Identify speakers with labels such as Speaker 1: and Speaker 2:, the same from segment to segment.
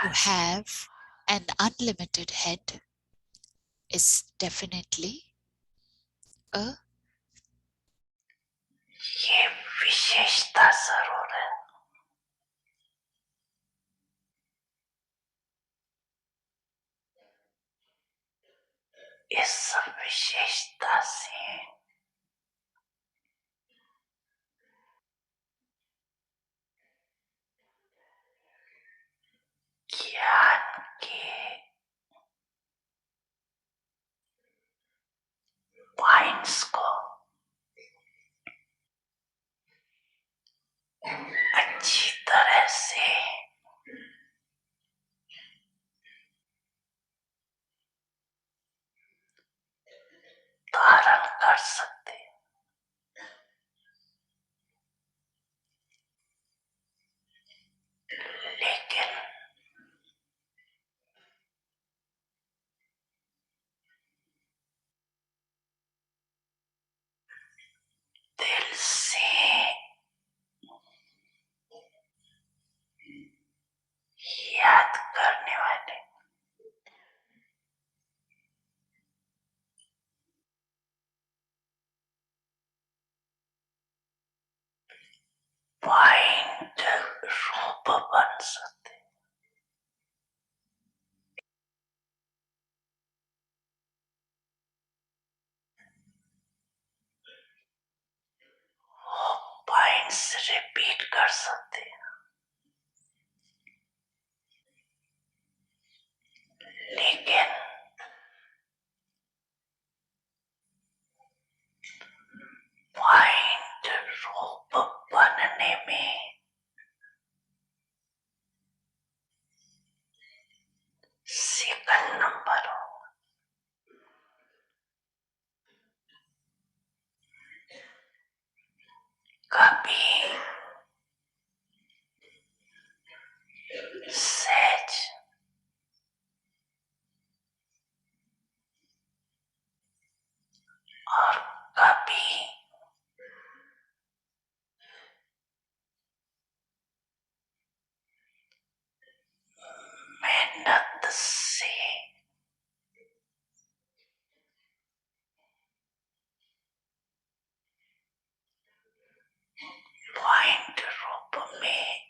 Speaker 1: To have an unlimited head is definitely a
Speaker 2: ये विशेषता जरूर है, इस विशेषता से ज्ञान के पॉइंट्स को अच्छी तरह से धारण कर सकते हैं, लेकिन दिल से याद करने वाले पॉइंट रूप बन सकते हैं। पॉइंट्स रिपीट कर सकते हैं, लेकिन पॉइंट रूप बनने में सेकंड नंबर हो। कभी सहज और कभी मेहनत से पॉइंट रूप में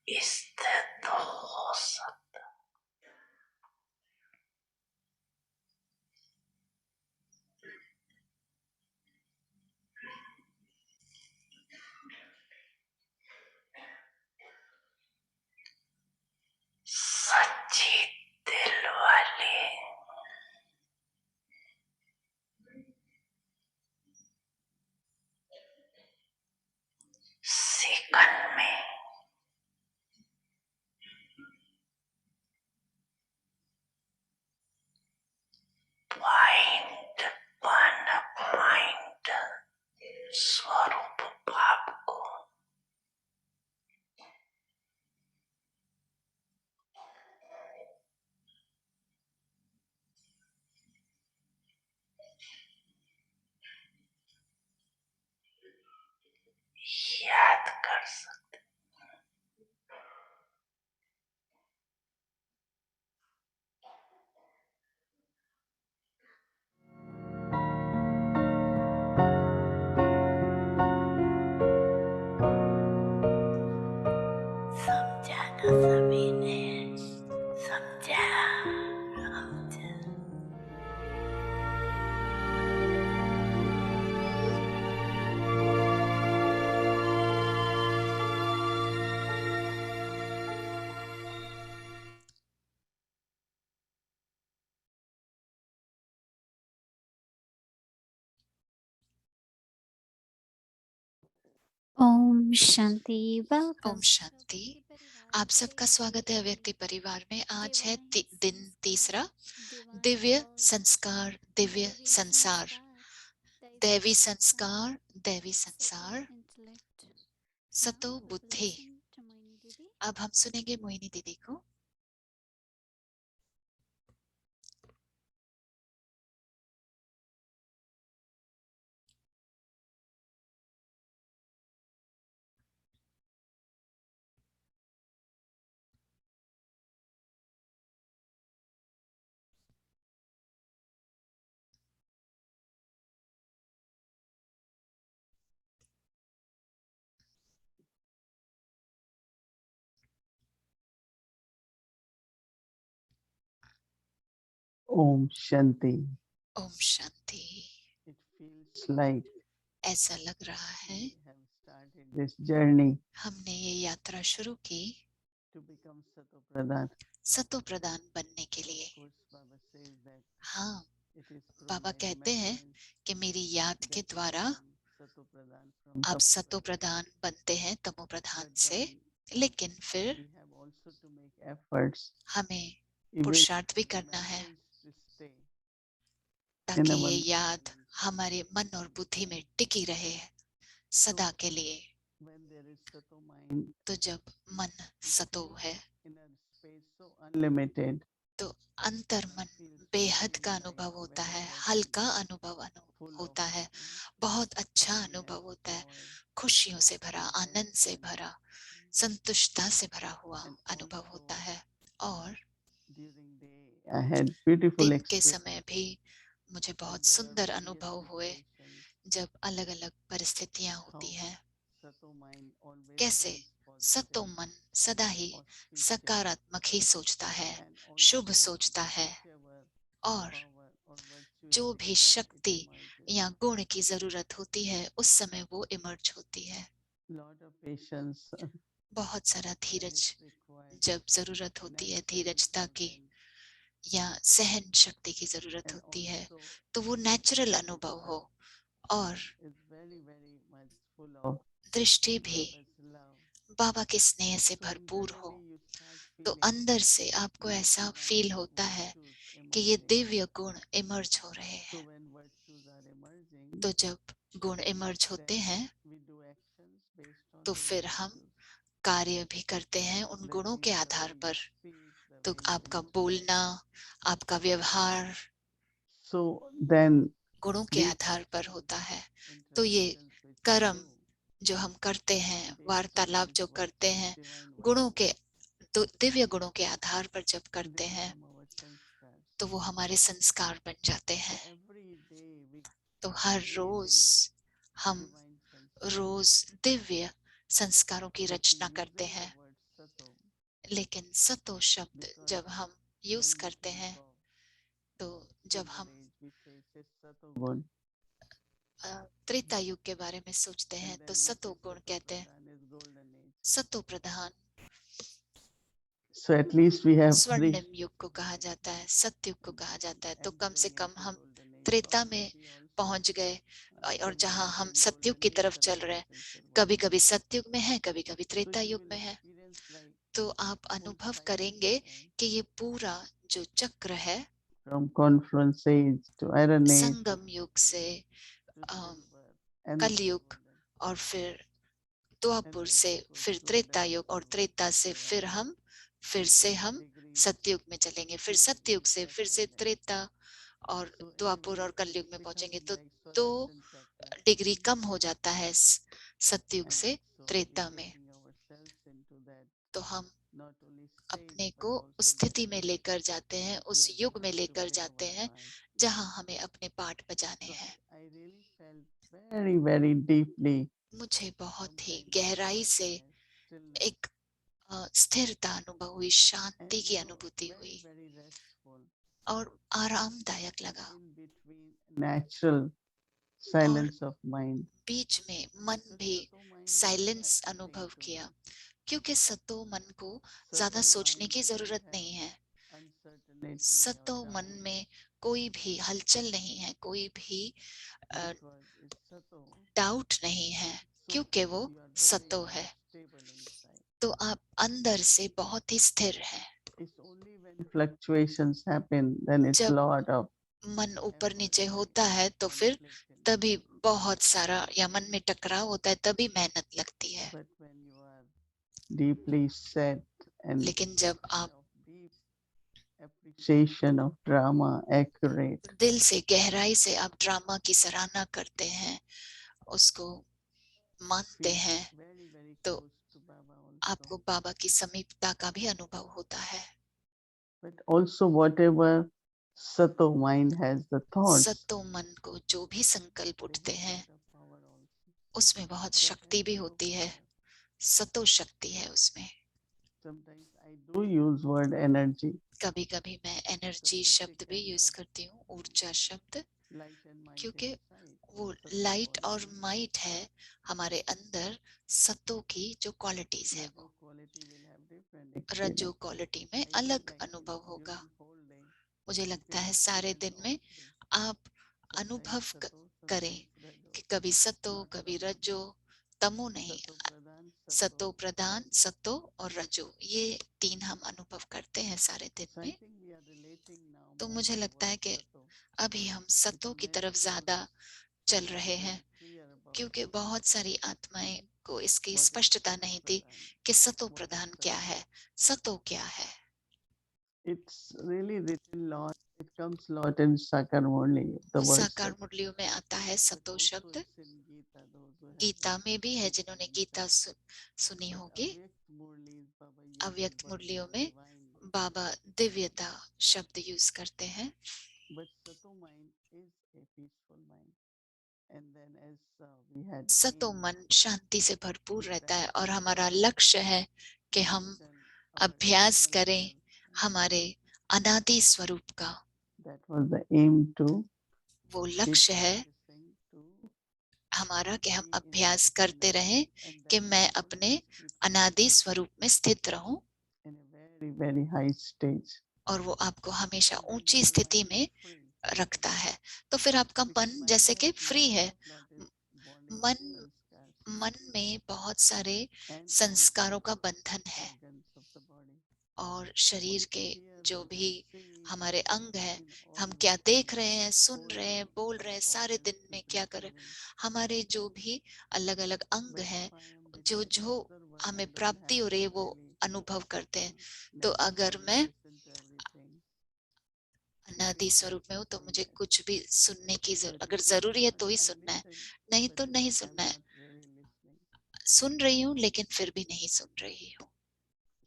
Speaker 2: स्थित हो सकता। सच्ची दिल वाले सेकंड में पॉइंट बन पॉइंट स्वरूप भाव को याद कर सकते। समझा ना सभी ने, समझा
Speaker 3: ओम शांति।
Speaker 1: ओम
Speaker 3: वेलकम।
Speaker 1: शांति। आप सबका स्वागत है व्यक्ति परिवार में। आज है दिन तीसरा, दिव्य संस्कार दिव्य संसार, दैवी संस्कार दैवी संसार, सतो बुद्धि। अब हम सुनेंगे मोहिनी दीदी को।
Speaker 3: Om Shanti.
Speaker 1: Om Shanti.
Speaker 3: It feels like
Speaker 1: ऐसा लग रहा है
Speaker 3: we have started this journey
Speaker 1: हमने ये यात्रा शुरू की
Speaker 3: to become Sato Pradhan.
Speaker 1: सतो प्रधान बनने के लिए।
Speaker 3: Of course, Baba says that
Speaker 1: हाँ,
Speaker 3: it is through
Speaker 1: Baba
Speaker 3: my
Speaker 1: कहते हैं
Speaker 3: remembrance
Speaker 1: कि मेरी याद
Speaker 3: that
Speaker 1: के
Speaker 3: we
Speaker 1: द्वारा
Speaker 3: become Sato Pradhan from
Speaker 1: आप
Speaker 3: Tapo
Speaker 1: सतो
Speaker 3: Pradhan.
Speaker 1: प्रधान बनते हैं तमो प्रधान
Speaker 3: But
Speaker 1: से।
Speaker 3: then
Speaker 1: लेकिन फिर
Speaker 3: we have also to make efforts
Speaker 1: हमें
Speaker 3: even
Speaker 1: पुरुषार्थ भी
Speaker 3: for
Speaker 1: करना है
Speaker 3: remembrance to stay in
Speaker 1: ताकि
Speaker 3: our
Speaker 1: ये
Speaker 3: mind
Speaker 1: याद
Speaker 3: and soul.
Speaker 1: हमारे मन और बुद्धि में टिकी रहे सदा के लिए।
Speaker 3: When there is Sato mind,
Speaker 1: तो जब मन सतो है
Speaker 3: inner space so unlimited,
Speaker 1: तो अंतर मन बेहद का अनुभव होता है, हल्का अनुभव
Speaker 3: full
Speaker 1: होता
Speaker 3: of
Speaker 1: है, बहुत अच्छा अनुभव होता है,
Speaker 3: joy,
Speaker 1: खुशियों से भरा, आनंद से भरा, संतुष्टता से भरा हुआ
Speaker 3: and
Speaker 1: अनुभव होता
Speaker 3: also
Speaker 1: है। और
Speaker 3: during day I had beautiful
Speaker 1: दिन के
Speaker 3: experience
Speaker 1: समय भी मुझे बहुत
Speaker 3: when there are
Speaker 1: सुंदर
Speaker 3: various
Speaker 1: अनुभव हुए
Speaker 3: situations,
Speaker 1: जब अलग अलग परिस्थितियां
Speaker 3: how
Speaker 1: होती हैं,
Speaker 3: Sato mind always
Speaker 1: कैसे
Speaker 3: thinks
Speaker 1: सतो
Speaker 3: positive,
Speaker 1: मन सदा ही
Speaker 3: auspicious,
Speaker 1: सकारात्मक ही सोचता है,
Speaker 3: and
Speaker 1: शुभ
Speaker 3: also
Speaker 1: सोचता है।
Speaker 3: whichever
Speaker 1: और
Speaker 3: power or virtue
Speaker 1: जो
Speaker 3: is
Speaker 1: भी
Speaker 3: required, it
Speaker 1: शक्ति
Speaker 3: emerges.
Speaker 1: या गुण की जरूरत होती है उस समय वो इमर्ज होती है।
Speaker 3: Lot of patience
Speaker 1: बहुत सारा
Speaker 3: when
Speaker 1: धीरज
Speaker 3: it's required,
Speaker 1: जब जरूरत होती है,
Speaker 3: natural
Speaker 1: धीरजता की
Speaker 3: intelligence,
Speaker 1: या सहन शक्ति की जरूरत
Speaker 3: and
Speaker 1: होती है,
Speaker 3: also
Speaker 1: तो वो नेचुरल अनुभव हो। और
Speaker 3: is very much full of
Speaker 1: दृष्टि भी
Speaker 3: Baba's love.
Speaker 1: बाबा के स्नेह से
Speaker 3: So
Speaker 1: भरपूर हो।
Speaker 3: internally you start
Speaker 1: तो
Speaker 3: feeling
Speaker 1: अंदर से आपको
Speaker 3: these
Speaker 1: ऐसा
Speaker 3: divine
Speaker 1: फील होता है
Speaker 3: virtues
Speaker 1: कि ये
Speaker 3: emerging.
Speaker 1: दिव्य गुण इमर्ज हो रहे
Speaker 3: So
Speaker 1: हैं।
Speaker 3: when virtues are emerging,
Speaker 1: तो जब गुण इमर्ज होते
Speaker 3: then
Speaker 1: हैं
Speaker 3: we do actions based on
Speaker 1: तो
Speaker 3: those
Speaker 1: फिर हम
Speaker 3: virtues.
Speaker 1: कार्य भी करते हैं उन
Speaker 3: That
Speaker 1: गुणों के
Speaker 3: means the way
Speaker 1: Aadhaar
Speaker 3: you
Speaker 1: पर।
Speaker 3: speak, the
Speaker 1: तो
Speaker 3: way you
Speaker 1: आपका
Speaker 3: interact.
Speaker 1: बोलना, आपका व्यवहार
Speaker 3: So then
Speaker 1: गुणों के
Speaker 3: these
Speaker 1: आधार पर होता है। तो ये
Speaker 3: interactions which we
Speaker 1: कर्म
Speaker 3: do
Speaker 1: जो हम करते हैं,
Speaker 3: based on
Speaker 1: वार्तालाप
Speaker 3: these
Speaker 1: जो करते
Speaker 3: virtues,
Speaker 1: हैं,
Speaker 3: divine
Speaker 1: गुणों के
Speaker 3: virtues,
Speaker 1: तो दिव्य गुणों के आधार पर जब
Speaker 3: they
Speaker 1: करते हैं
Speaker 3: become our sanskars.
Speaker 1: तो वो हमारे संस्कार बन जाते
Speaker 3: So
Speaker 1: हैं।
Speaker 3: every day we
Speaker 1: तो हर रोज
Speaker 3: creating
Speaker 1: हम
Speaker 3: divine sanskars.
Speaker 1: रोज दिव्य संस्कारों की
Speaker 3: But
Speaker 1: रचना करते
Speaker 3: using the
Speaker 1: हैं।
Speaker 3: word sato,
Speaker 1: लेकिन सतो शब्द
Speaker 3: because
Speaker 1: जब हम यूज
Speaker 3: when we
Speaker 1: करते
Speaker 3: think
Speaker 1: हैं
Speaker 3: of
Speaker 1: तो जब हम
Speaker 3: silver age, we say sato gun,
Speaker 1: Treta युग के बारे में सोचते हैं
Speaker 3: and
Speaker 1: तो
Speaker 3: then we
Speaker 1: सतो
Speaker 3: say
Speaker 1: गुण
Speaker 3: sato
Speaker 1: कहते हैं,
Speaker 3: pradhan is golden age.
Speaker 1: सतो प्रधान
Speaker 3: So at least we have
Speaker 1: स्वर्णिम
Speaker 3: reached
Speaker 1: युग को कहा जाता है, सतयुग को कहा जाता है। तो कम से
Speaker 3: entering
Speaker 1: कम
Speaker 3: into
Speaker 1: हम
Speaker 3: golden age.
Speaker 1: त्रेता
Speaker 3: Baba
Speaker 1: में
Speaker 3: said he also
Speaker 1: पहुंच गए और
Speaker 3: spent
Speaker 1: जहां
Speaker 3: life
Speaker 1: हम
Speaker 3: in
Speaker 1: सतयुग
Speaker 3: golden
Speaker 1: की
Speaker 3: age,
Speaker 1: तरफ चल रहे हैं,
Speaker 3: sometimes in silver
Speaker 1: कभी
Speaker 3: age.
Speaker 1: कभी सतयुग में है, कभी कभी
Speaker 3: So
Speaker 1: त्रेता
Speaker 3: you
Speaker 1: युग
Speaker 3: will
Speaker 1: में है।
Speaker 3: experience like
Speaker 1: तो आप
Speaker 3: whole
Speaker 1: अनुभव
Speaker 3: cycle
Speaker 1: करेंगे
Speaker 3: happen
Speaker 1: कि ये पूरा जो चक्र है,
Speaker 3: from confluence age to iron age
Speaker 1: संगम युग से
Speaker 3: to silver and
Speaker 1: कलयुग
Speaker 3: golden,
Speaker 1: और फिर
Speaker 3: and
Speaker 1: द्वापुर
Speaker 3: then
Speaker 1: से
Speaker 3: of course
Speaker 1: फिर
Speaker 3: golden
Speaker 1: त्रेता
Speaker 3: to
Speaker 1: युग और
Speaker 3: silver
Speaker 1: त्रेता
Speaker 3: to
Speaker 1: से फिर
Speaker 3: divine.
Speaker 1: हम फिर
Speaker 3: So
Speaker 1: से
Speaker 3: each
Speaker 1: हम
Speaker 3: degree
Speaker 1: सतयुग में चलेंगे, फिर
Speaker 3: two
Speaker 1: सतयुग
Speaker 3: degrees
Speaker 1: से फिर से
Speaker 3: ascendant.
Speaker 1: त्रेता और
Speaker 3: So in a
Speaker 1: द्वापुर
Speaker 3: way
Speaker 1: और कलयुग
Speaker 3: it's
Speaker 1: में पहुंचेंगे।
Speaker 3: becoming
Speaker 1: तो
Speaker 3: like
Speaker 1: दो
Speaker 3: Sudarshan chakra,
Speaker 1: डिग्री कम हो जाता है सतयुग
Speaker 3: and
Speaker 1: से
Speaker 3: so
Speaker 1: त्रेता
Speaker 3: we're
Speaker 1: में।
Speaker 3: taking ourselves into that
Speaker 1: तो हम
Speaker 3: not only stage
Speaker 1: अपने
Speaker 3: but
Speaker 1: को उस
Speaker 3: also
Speaker 1: स्थिति में
Speaker 3: degree
Speaker 1: लेकर जाते हैं, उस
Speaker 3: where we
Speaker 1: युग में
Speaker 3: have to
Speaker 1: लेकर
Speaker 3: play
Speaker 1: जाते
Speaker 3: our
Speaker 1: हैं
Speaker 3: part.
Speaker 1: जहां हमें अपने पाठ बजाने
Speaker 3: So
Speaker 1: हैं।
Speaker 3: I really felt very deeply
Speaker 1: मुझे बहुत
Speaker 3: some
Speaker 1: ही
Speaker 3: kind of
Speaker 1: गहराई से
Speaker 3: quietness, stillness,
Speaker 1: एक स्थिरता अनुभव हुई,
Speaker 3: and
Speaker 1: शांति की अनुभूति हुई
Speaker 3: very restful.
Speaker 1: और आरामदायक
Speaker 3: And
Speaker 1: लगा।
Speaker 3: in between natural
Speaker 1: और
Speaker 3: silence of mind,
Speaker 1: बीच में मन
Speaker 3: because
Speaker 1: भी
Speaker 3: Sato mind doesn't
Speaker 1: silence
Speaker 3: have to
Speaker 1: अनुभव
Speaker 3: think too
Speaker 1: किया,
Speaker 3: much.
Speaker 1: क्योंकि सतो मन को ज्यादा
Speaker 3: Sato
Speaker 1: सोचने
Speaker 3: mind
Speaker 1: की
Speaker 3: doesn't
Speaker 1: जरूरत
Speaker 3: have
Speaker 1: नहीं है।
Speaker 3: uncertainty or
Speaker 1: सतो मन
Speaker 3: doubt
Speaker 1: में कोई भी हलचल नहीं है, कोई भी
Speaker 3: because it's Sato.
Speaker 1: डाउट नहीं है,
Speaker 3: So
Speaker 1: क्योंकि वो
Speaker 3: you are very
Speaker 1: सतो है।
Speaker 3: stable inside.
Speaker 1: तो आप अंदर से बहुत ही स्थिर हैं।
Speaker 3: It's only when fluctuations happen then it's
Speaker 1: जब
Speaker 3: lot of
Speaker 1: मन ऊपर
Speaker 3: effort
Speaker 1: नीचे
Speaker 3: like
Speaker 1: होता है तो फिर
Speaker 3: conflict in it.
Speaker 1: तभी बहुत सारा, या मन में टकराव होता है तभी मेहनत लगती है।
Speaker 3: But when you are deeply set and
Speaker 1: लेकिन जब आप
Speaker 3: of deep appreciation of drama, accurate,
Speaker 1: दिल से गहराई से आप ड्रामा की सराहना करते हैं, उसको मानते
Speaker 3: feel
Speaker 1: हैं,
Speaker 3: very
Speaker 1: तो
Speaker 3: close to Baba also.
Speaker 1: आपको बाबा की समीपता का भी अनुभव होता है।
Speaker 3: But also whatever Sato mind has the thoughts,
Speaker 1: सतो मन को जो भी संकल्प
Speaker 3: they
Speaker 1: उठते
Speaker 3: have
Speaker 1: हैं
Speaker 3: lot of power also.
Speaker 1: उसमें बहुत
Speaker 3: That has
Speaker 1: शक्ति भी
Speaker 3: Sato
Speaker 1: होती है,
Speaker 3: power.
Speaker 1: सतो शक्ति है उसमें।
Speaker 3: Sometimes I do use word energy.
Speaker 1: कभी कभी मैं एनर्जी शब्द भी यूज करती हूँ, ऊर्जा शब्द,
Speaker 3: Light and might
Speaker 1: क्योंकि
Speaker 3: inside.
Speaker 1: वो
Speaker 3: और सत्व
Speaker 1: लाइट
Speaker 3: body
Speaker 1: और
Speaker 3: में
Speaker 1: माइट है हमारे अंदर, सत्व की जो क्वालिटीज है
Speaker 3: रजो
Speaker 1: वो
Speaker 3: quality will have different
Speaker 1: रजो
Speaker 3: experience.
Speaker 1: क्वालिटी में
Speaker 3: I feel
Speaker 1: अलग
Speaker 3: like
Speaker 1: अनुभव होगा।
Speaker 3: during whole day
Speaker 1: मुझे
Speaker 3: you
Speaker 1: लगता
Speaker 3: can
Speaker 1: है सारे
Speaker 3: experience
Speaker 1: दिन
Speaker 3: all
Speaker 1: में
Speaker 3: three.
Speaker 1: आप
Speaker 3: Sometimes
Speaker 1: अनुभव
Speaker 3: sato,
Speaker 1: करें
Speaker 3: sometimes rajo.
Speaker 1: कि कभी सतो
Speaker 3: Not
Speaker 1: कभी
Speaker 3: tamo.
Speaker 1: रजो, तमो नहीं,
Speaker 3: Sato pradhan,
Speaker 1: सतो
Speaker 3: sato
Speaker 1: प्रधान,
Speaker 3: rajo.
Speaker 1: सतो और रजो, ये तीन हम अनुभव करते हैं सारे दिन
Speaker 3: So I
Speaker 1: में।
Speaker 3: think we are relating now
Speaker 1: तो
Speaker 3: more
Speaker 1: मुझे लगता है
Speaker 3: towards
Speaker 1: कि
Speaker 3: sato.
Speaker 1: अभी हम सतो
Speaker 3: Because
Speaker 1: की
Speaker 3: many
Speaker 1: तरफ ज्यादा
Speaker 3: souls
Speaker 1: चल
Speaker 3: were not
Speaker 1: रहे हैं,
Speaker 3: very clear about
Speaker 1: क्योंकि बहुत सारी आत्माएं को इसकी
Speaker 3: what is
Speaker 1: स्पष्टता
Speaker 3: sato
Speaker 1: नहीं थी
Speaker 3: pradhan,
Speaker 1: कि सतो
Speaker 3: what is
Speaker 1: प्रधान क्या
Speaker 3: sato.
Speaker 1: है, सतो क्या है।
Speaker 3: It's really written lot. It comes lot in Sakar Murli, the
Speaker 1: वो
Speaker 3: word
Speaker 1: साकार
Speaker 3: sato.
Speaker 1: मुरलियों में आता है
Speaker 3: But
Speaker 1: सतो
Speaker 3: also
Speaker 1: शब्द,
Speaker 3: it's in Gita, those who have
Speaker 1: Gita
Speaker 3: read
Speaker 1: में भी है
Speaker 3: Gita
Speaker 1: जिन्होंने
Speaker 3: inside.
Speaker 1: गीता सुनी
Speaker 3: But
Speaker 1: होगी।
Speaker 3: Avyakt Murlis, Baba uses
Speaker 1: अव्यक्त
Speaker 3: word
Speaker 1: मुरलियों में
Speaker 3: divinely.
Speaker 1: बाबा दिव्यता शब्द यूज करते हैं।
Speaker 3: But Sato mind is a peaceful mind. And then as we had
Speaker 1: सतो
Speaker 3: aimed
Speaker 1: मन शांति से भरपूर
Speaker 3: to
Speaker 1: रहता है और
Speaker 3: practice
Speaker 1: हमारा लक्ष्य है कि हम
Speaker 3: listen our
Speaker 1: अभ्यास
Speaker 3: eternal
Speaker 1: करें
Speaker 3: self.
Speaker 1: हमारे अनादि स्वरूप का।
Speaker 3: That was the aim to
Speaker 1: वो
Speaker 3: keep
Speaker 1: लक्ष्य है
Speaker 3: practicing to
Speaker 1: हमारा कि हम
Speaker 3: be in the
Speaker 1: अभ्यास करते
Speaker 3: eternal
Speaker 1: रहें
Speaker 3: self. And
Speaker 1: कि
Speaker 3: that
Speaker 1: मैं
Speaker 3: will
Speaker 1: अपने
Speaker 3: always keeps you
Speaker 1: अनादि स्वरूप में स्थित रहूं,
Speaker 3: in a very, very high stage.
Speaker 1: और वो आपको हमेशा
Speaker 3: So then
Speaker 1: ऊंची
Speaker 3: your
Speaker 1: स्थिति
Speaker 3: mind is
Speaker 1: में
Speaker 3: free.
Speaker 1: रखता है। तो फिर आपका
Speaker 3: Because
Speaker 1: मन
Speaker 3: mind
Speaker 1: जैसे
Speaker 3: has
Speaker 1: कि फ्री है,
Speaker 3: lot is bondage of
Speaker 1: मन
Speaker 3: sanskars
Speaker 1: मन में बहुत सारे
Speaker 3: and
Speaker 1: संस्कारों
Speaker 3: also
Speaker 1: का बंधन है,
Speaker 3: organs of the body.
Speaker 1: और शरीर
Speaker 3: What we
Speaker 1: के
Speaker 3: hear,
Speaker 1: जो
Speaker 3: what
Speaker 1: भी
Speaker 3: we see
Speaker 1: हमारे अंग है,
Speaker 3: in all
Speaker 1: हम
Speaker 3: our
Speaker 1: क्या देख रहे हैं, सुन
Speaker 3: whole
Speaker 1: रहे हैं,
Speaker 3: day,
Speaker 1: बोल
Speaker 3: our
Speaker 1: रहे हैं, सारे
Speaker 3: organs
Speaker 1: दिन में
Speaker 3: keep
Speaker 1: क्या कर रहे हैं,
Speaker 3: receiving.
Speaker 1: हमारे जो भी अलग अलग अंग
Speaker 3: But
Speaker 1: हैं,
Speaker 3: if I am
Speaker 1: जो
Speaker 3: little
Speaker 1: जो
Speaker 3: observer,
Speaker 1: हमें
Speaker 3: I don't
Speaker 1: प्राप्ति
Speaker 3: have
Speaker 1: हो रही
Speaker 3: to
Speaker 1: है वो
Speaker 3: really
Speaker 1: अनुभव करते हैं। तो अगर
Speaker 3: necessarily
Speaker 1: मैं
Speaker 3: listen to everything. If
Speaker 1: अनादि
Speaker 3: it's
Speaker 1: स्वरूप में हूँ तो
Speaker 3: practicing
Speaker 1: मुझे
Speaker 3: that.
Speaker 1: कुछ भी सुनने की
Speaker 3: But
Speaker 1: अगर
Speaker 3: if it's
Speaker 1: जरूरी है
Speaker 3: not,
Speaker 1: तो ही
Speaker 3: I
Speaker 1: सुनना है,
Speaker 3: listen,
Speaker 1: नहीं
Speaker 3: but
Speaker 1: तो नहीं
Speaker 3: I'm
Speaker 1: सुनना है।
Speaker 3: not really listening.
Speaker 1: सुन रही हूँ लेकिन फिर भी नहीं सुन रही हूँ।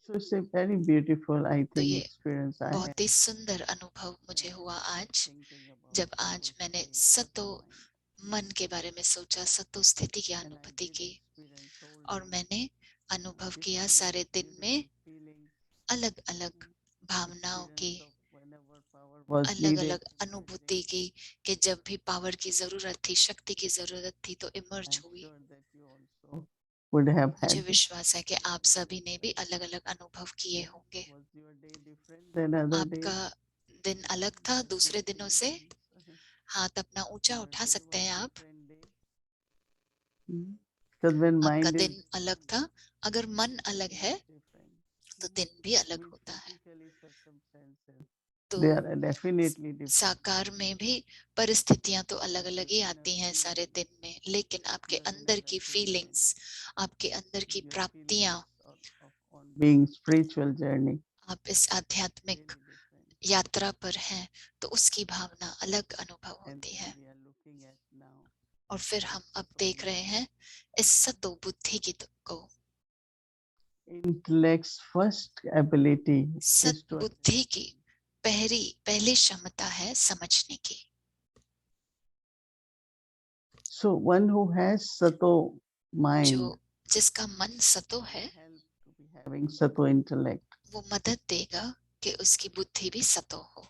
Speaker 3: So it's a very beautiful, I
Speaker 1: तो
Speaker 3: think,
Speaker 1: ये
Speaker 3: experience I had
Speaker 1: बहुत ही सुंदर अनुभव मुझे हुआ आज,
Speaker 3: thinking about
Speaker 1: जब आज
Speaker 3: Sato
Speaker 1: मैंने
Speaker 3: state,
Speaker 1: सतो
Speaker 3: Sato mind.
Speaker 1: मन के बारे में सोचा, सतो स्थिति की
Speaker 3: And I
Speaker 1: अनुभूति
Speaker 3: did
Speaker 1: की,
Speaker 3: experience whole
Speaker 1: और
Speaker 3: day
Speaker 1: मैंने अनुभव किया
Speaker 3: different
Speaker 1: सारे दिन में
Speaker 3: beautiful feelings,
Speaker 1: अलग अलग भावनाओं की,
Speaker 3: experience of whenever power was
Speaker 1: अलग
Speaker 3: needed
Speaker 1: अलग
Speaker 3: to be
Speaker 1: अनुभूति
Speaker 3: activated.
Speaker 1: की, कि जब भी पावर की जरूरत थी, शक्ति की जरूरत थी तो इमर्ज
Speaker 3: I'm
Speaker 1: हुई।
Speaker 3: sure that you also would have
Speaker 1: मुझे
Speaker 3: had this.
Speaker 1: विश्वास है कि आप सभी ने भी अलग अलग अनुभव किए होंगे।
Speaker 3: Was your day different than other days?
Speaker 1: आपका दिन अलग था दूसरे
Speaker 3: Just
Speaker 1: दिनों
Speaker 3: raise
Speaker 1: से?
Speaker 3: hands.
Speaker 1: हाथ अपना ऊंचा
Speaker 3: Your
Speaker 1: उठा
Speaker 3: day
Speaker 1: सकते
Speaker 3: was
Speaker 1: हैं आप।
Speaker 3: different day. Because when
Speaker 1: आपका
Speaker 3: mind is
Speaker 1: दिन अलग था। अगर मन अलग
Speaker 3: day
Speaker 1: है
Speaker 3: is different.
Speaker 1: तो दिन भी अलग
Speaker 3: Means
Speaker 1: होता है।
Speaker 3: physically circumstances.
Speaker 1: तो
Speaker 3: They are definitely different.
Speaker 1: साकार में भी परिस्थितियां तो अलग
Speaker 3: But
Speaker 1: अलग
Speaker 3: your
Speaker 1: ही
Speaker 3: inner
Speaker 1: आती हैं सारे
Speaker 3: feeling,
Speaker 1: दिन में, लेकिन आपके
Speaker 3: your
Speaker 1: अंदर
Speaker 3: inner
Speaker 1: की
Speaker 3: achievement,
Speaker 1: फीलिंग्स, आपके अंदर की
Speaker 3: your
Speaker 1: प्राप्तियां,
Speaker 3: feelings of on being spiritual journey,
Speaker 1: आप इस आध्यात्मिक
Speaker 3: really different.
Speaker 1: यात्रा पर हैं तो उसकी भावना अलग अनुभव
Speaker 3: And
Speaker 1: होती
Speaker 3: then
Speaker 1: है।
Speaker 3: we are looking at now
Speaker 1: और फिर हम अब
Speaker 3: Sato
Speaker 1: देख रहे
Speaker 3: mind.
Speaker 1: हैं इस सतो बुद्धि की को।
Speaker 3: Intellect's first ability
Speaker 1: सत
Speaker 3: is to
Speaker 1: बुद्धि की
Speaker 3: understand.
Speaker 1: पहली क्षमता है समझने की।
Speaker 3: So one who has Sato mind
Speaker 1: जो जिसका मन सतो
Speaker 3: will
Speaker 1: है
Speaker 3: help to be having Sato intellect.
Speaker 1: वो मदद देगा कि उसकी बुद्धि भी सतो हो।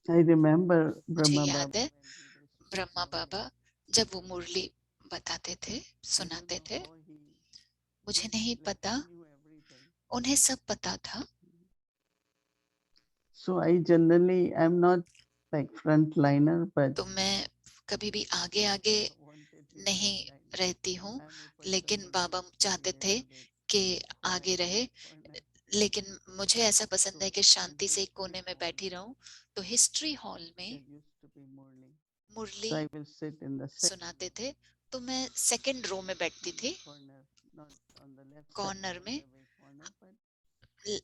Speaker 3: I remember
Speaker 1: मुझे
Speaker 3: Brahma
Speaker 1: याद
Speaker 3: Baba
Speaker 1: है
Speaker 3: when he was
Speaker 1: Brahma
Speaker 3: speaking
Speaker 1: Baba
Speaker 3: that
Speaker 1: जब वो मुरली बताते थे,
Speaker 3: I don't
Speaker 1: सुनाते
Speaker 3: know
Speaker 1: थे,
Speaker 3: how he
Speaker 1: मुझे
Speaker 3: just
Speaker 1: नहीं
Speaker 3: like
Speaker 1: पता,
Speaker 3: he knew everything.
Speaker 1: उन्हें सब पता था।
Speaker 3: So I generally I'm not like frontliner, but
Speaker 1: तो मैं कभी भी आगे आगे
Speaker 3: Baba wanted his
Speaker 1: नहीं
Speaker 3: frontliner.
Speaker 1: रहती हूँ,
Speaker 3: I'm a person
Speaker 1: लेकिन
Speaker 3: who
Speaker 1: Baba
Speaker 3: needs to be
Speaker 1: चाहते थे
Speaker 3: little bit
Speaker 1: कि आगे
Speaker 3: quiet in
Speaker 1: रहे,
Speaker 3: the corner.
Speaker 1: लेकिन मुझे ऐसा पसंद
Speaker 3: So
Speaker 1: है कि
Speaker 3: in
Speaker 1: शांति से एक
Speaker 3: history
Speaker 1: कोने में
Speaker 3: hall,
Speaker 1: बैठी रहूं। तो हिस्ट्री हॉल में
Speaker 3: there used to be Murli.
Speaker 1: Murli
Speaker 3: So I will sit in the second
Speaker 1: सुनाते थे, तो मैं सेकंड रो में बैठती थी,
Speaker 3: corner, not on the left side,
Speaker 1: corner
Speaker 3: all
Speaker 1: में,
Speaker 3: the way corner, but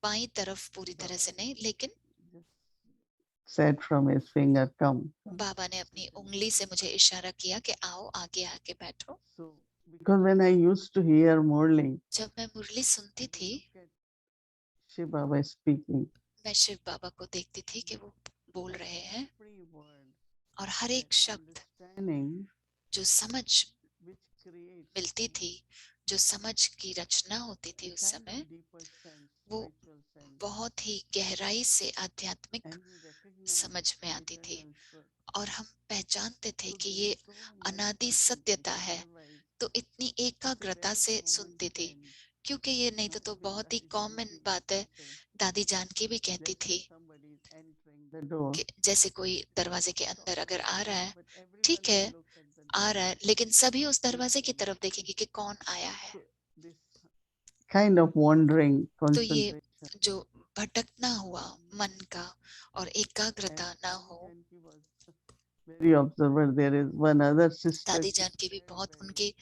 Speaker 1: by तरफ पूरी तरह
Speaker 3: Baba
Speaker 1: से नहीं, लेकिन
Speaker 3: just said from his finger, come.
Speaker 1: बाबा ने अपनी उंगली से मुझे इशारा किया कि आओ आगे आके बैठो।
Speaker 3: So because when I used to hear Murli,
Speaker 1: जब मैं मुरली
Speaker 3: I
Speaker 1: सुनती
Speaker 3: will
Speaker 1: थी,
Speaker 3: look at Shiv Baba speaking.
Speaker 1: मैं शिव बाबा को देखती थी कि वो बोल
Speaker 3: And
Speaker 1: रहे हैं,
Speaker 3: every word,
Speaker 1: और हर एक
Speaker 3: that
Speaker 1: शब्द
Speaker 3: understanding
Speaker 1: जो समझ
Speaker 3: which creates
Speaker 1: मिलती थी, जो समझ की रचना होती थी उस समय, वो बहुत ही गहराई से आध्यात्मिक समझ में आती थी, और हम पहचानते थे कि ये अनादि सत्यता है, तो इतनी एकाग्रता से सुनती थी। क्योंकि ये नहीं तो बहुत ही कॉमन बात है, दादी जानकी भी कहती थी कि जैसे कोई दरवाजे के अंदर अगर आ रहा है, ठीक है आ रहा है, लेकिन सभी उस दरवाजे की तरफ देखेंगे कि कौन आया है।
Speaker 3: kind of wandering
Speaker 1: तो ये
Speaker 3: concentration.
Speaker 1: जो भटकना हुआ मन का और एकाग्रता ना हो।
Speaker 3: Very observant. There is one other sister.
Speaker 1: दादी जान की भी बहुत उनकी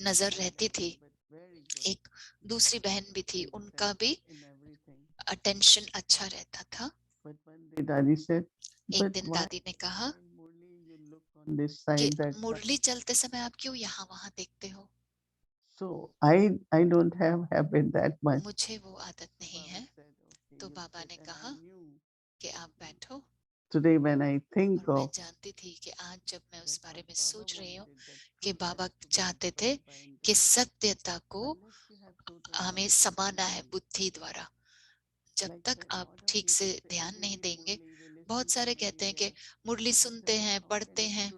Speaker 1: नजर रहती थी। एक दूसरी बहन भी थी, उनका भी अटेंशन अच्छा रहता था। एक दिन दादी ने कहा कि मुरली चलते समय आप क्यों यहाँ वहां देखते हो?
Speaker 3: So I don't have habit that much.
Speaker 1: मुझे वो आदत नहीं है। तो बाबा ने कहा कि आप बैठो।
Speaker 3: Today when I think
Speaker 1: और मैं
Speaker 3: of
Speaker 1: जानती थी कि आज जब मैं उस बारे में सोच रही हूँ कि बाबा चाहते थे कि सत्यता को हमें समाना है बुद्धि द्वारा। जब तक आप ठीक से ध्यान नहीं देंगे, बहुत सारे कहते हैं कि मुरली सुनते हैं, पढ़ते हैं,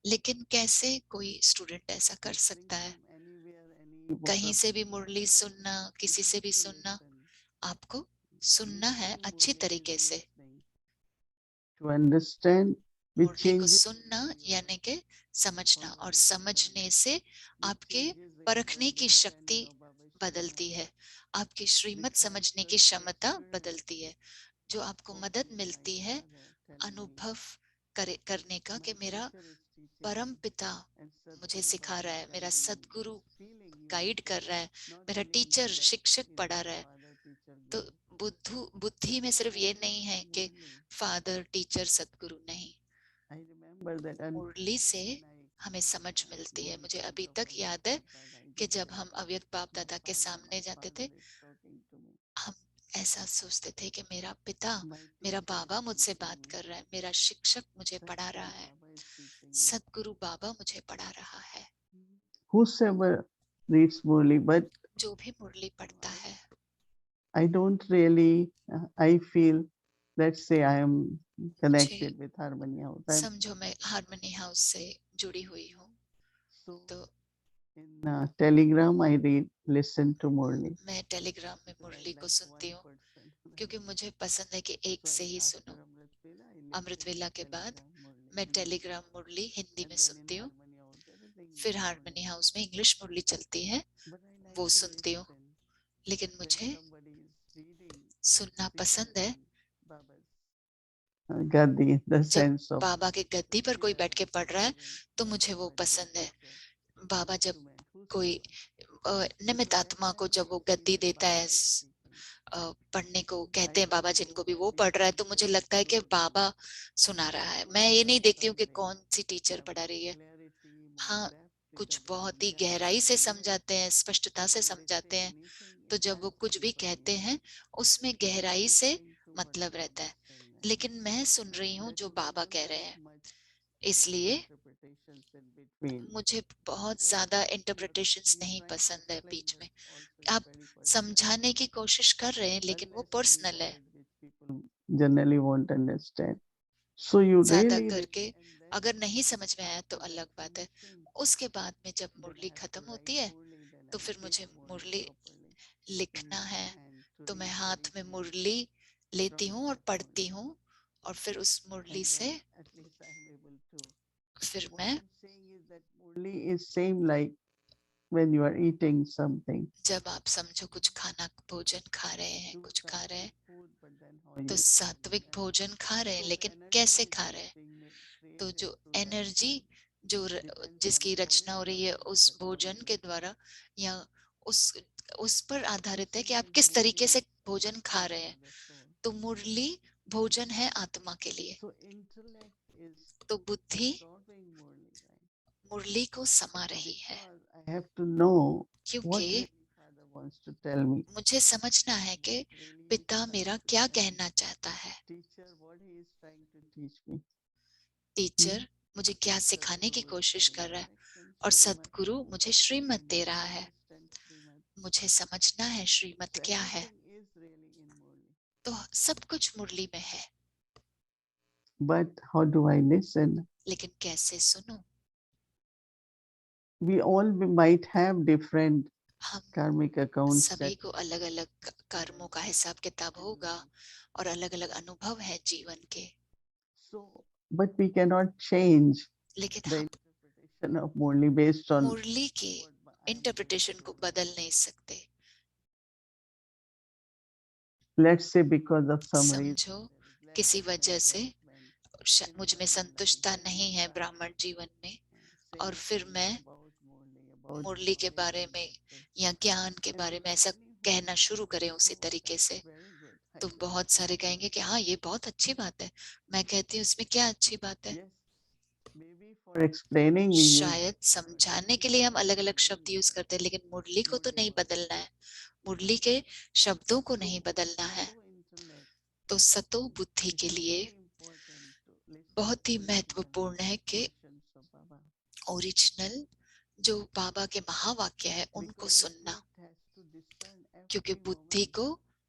Speaker 1: लेकिन कैसे कोई स्टूडेंट ऐसा कर सकता है? कहीं से भी मुरली सुनना, किसी से भी सुनना, आपको सुनना है अच्छी तरीके से।
Speaker 3: to understand which
Speaker 1: मुरली को
Speaker 3: changes
Speaker 1: सुनना यानी कि समझना, और समझने से आपके परखने की शक्ति बदलती है, आपकी श्रीमत समझने की क्षमता बदलती है, जो आपको मदद मिलती है अनुभव करने का कि मेरा परम पिता मुझे सिखा रहा है, मेरा सदगुरु गाइड कर रहा है, मेरा टीचर शिक्षक पढ़ा रहा है। तो बुद्धि में सिर्फ ये नहीं है कि फादर टीचर सदगुरु, नहीं, मुरली से हमें समझ मिलती है। मुझे अभी तक याद है कि जब हम अव्यक्त बाप दादा के सामने जाते थे, हम ऐसा सोचते थे कि मेरा पिता, मेरा बाबा मुझसे बात कर रहा है, मेरा शिक्षक मुझे पढ़ा रहा है, सदगुरु बाबा मुझे पढ़ा रहा है।
Speaker 3: whosoever reads Murli, but
Speaker 1: जो भी मुरली पढ़ता है,
Speaker 3: I don't really, I feel, let's say I am connected with Harmony House.
Speaker 1: समझो मैं हारमोनी हाउस से जुड़ी हुई हूँ, तो
Speaker 3: in Telegram I read, listen to Murli.
Speaker 1: मैं टेलीग्राम में मुरली को सुनती हूँ, क्योंकि मुझे पसंद है कि एक से ही सुनो। अमृत वेला के बाद मैं टेलीग्राम मुरली हिंदी में सुनती हूँ, फिर हारमोनी हाउस में इंग्लिश मुरली चलती है, वो सुनती हूँ। लेकिन मुझे सुनना पसंद है
Speaker 3: Gadi, the
Speaker 1: जब
Speaker 3: sense of
Speaker 1: बाबा के गद्दी पर कोई बैठ के पढ़ रहा है, तो मुझे वो पसंद है। बाबा जब कोई निमित आत्मा को जब वो गद्दी देता है, पढ़ने को कहते हैं बाबा जिनको भी, वो पढ़ रहा है, तो मुझे लगता है कि बाबा सुना रहा है। मैं ये नहीं देखती हूँ कि कौन सी टीचर पढ़ा रही है। हाँ, कुछ बहुत ही गहराई से समझाते हैं, स्पष्टता से समझाते हैं, तो जब वो कुछ भी कहते हैं उसमें गहराई से मतलब रहता है। लेकिन मैं सुन रही हूँ जो बाबा कह रहे हैं, इसलिए मुझे बहुत ज्यादा इंटरप्रिटेशंस नहीं पसंद है बीच में। आप समझाने की कोशिश कर रहे हैं, लेकिन वो पर्सनल है।
Speaker 3: generally won't understand. So you
Speaker 1: ज्यादा
Speaker 3: really
Speaker 1: करके अगर नहीं समझ में आया तो अलग बात है। उसके बाद में जब मुरली खत्म होती है, तो फिर मुझे मुरली लिखना है, तो मैं हाथ में मुरली लेती हूँ और पढ़ती हूँ, और फिर उस मुरली से फिर मैं,
Speaker 3: Murli is same like when you are eating something.
Speaker 1: जब आप समझो कुछ खाना भोजन खा रहे हैं, कुछ खा रहे हैं, तो सात्विक भोजन खा रहे हैं, लेकिन कैसे खा रहे हैं? तो जो एनर्जी जो जिसकी रचना हो रही है उस भोजन के द्वारा, या उस पर आधारित है कि आप किस तरीके से भोजन खा रहे हैं। तो मुरली भोजन है आत्मा के लिए, तो बुद्धि मुरली को समा रही है। क्योंकि मुझे समझना है कि पिता मेरा क्या कहना चाहता है, टीचर मुझे क्या सिखाने की कोशिश कर रहा है। और सतगुरु मुझे श्रीमत दे रहा है, मुझे समझना है श्रीमत क्या है। तो सब कुछ मुरली में है,
Speaker 3: But how do I listen?
Speaker 1: लेकिन कैसे सुनो?
Speaker 3: We all might have different
Speaker 1: हम
Speaker 3: karmic accounts
Speaker 1: सभी
Speaker 3: that
Speaker 1: को अलग अलग कर्मों का हिसाब किताब होगा और अलग अलग अनुभव है जीवन के,
Speaker 3: so, but we cannot change
Speaker 1: लेकिन
Speaker 3: the
Speaker 1: हम
Speaker 3: interpretation of Murli based on
Speaker 1: मुरली की इंटरप्रिटेशन को बदल नहीं सकते।
Speaker 3: let's say because of some reason
Speaker 1: समझो किसी वजह से मुझ में संतुष्टता नहीं है ब्राह्मण जीवन में, और फिर मैं मुरली के बारे में या ज्ञान के बारे में ऐसा कहना शुरू करें उसी तरीके से, तो बहुत सारे कहेंगे कि हाँ ये बहुत अच्छी बात है। मैं कहती हूँ इसमें क्या अच्छी बात है?
Speaker 3: maybe for explaining we use
Speaker 1: शायद समझाने के लिए हम अलग अलग शब्द यूज करते हैं, लेकिन मुरली को तो नहीं बदलना है, मुरली के शब्दों को नहीं बदलना है। तो सतो बुद्धि के लिए बहुत ही महत्वपूर्ण है कि ओरिजिनल जो बाबा के महावाक्य है उनको सुनना, क्योंकि बुद्धि को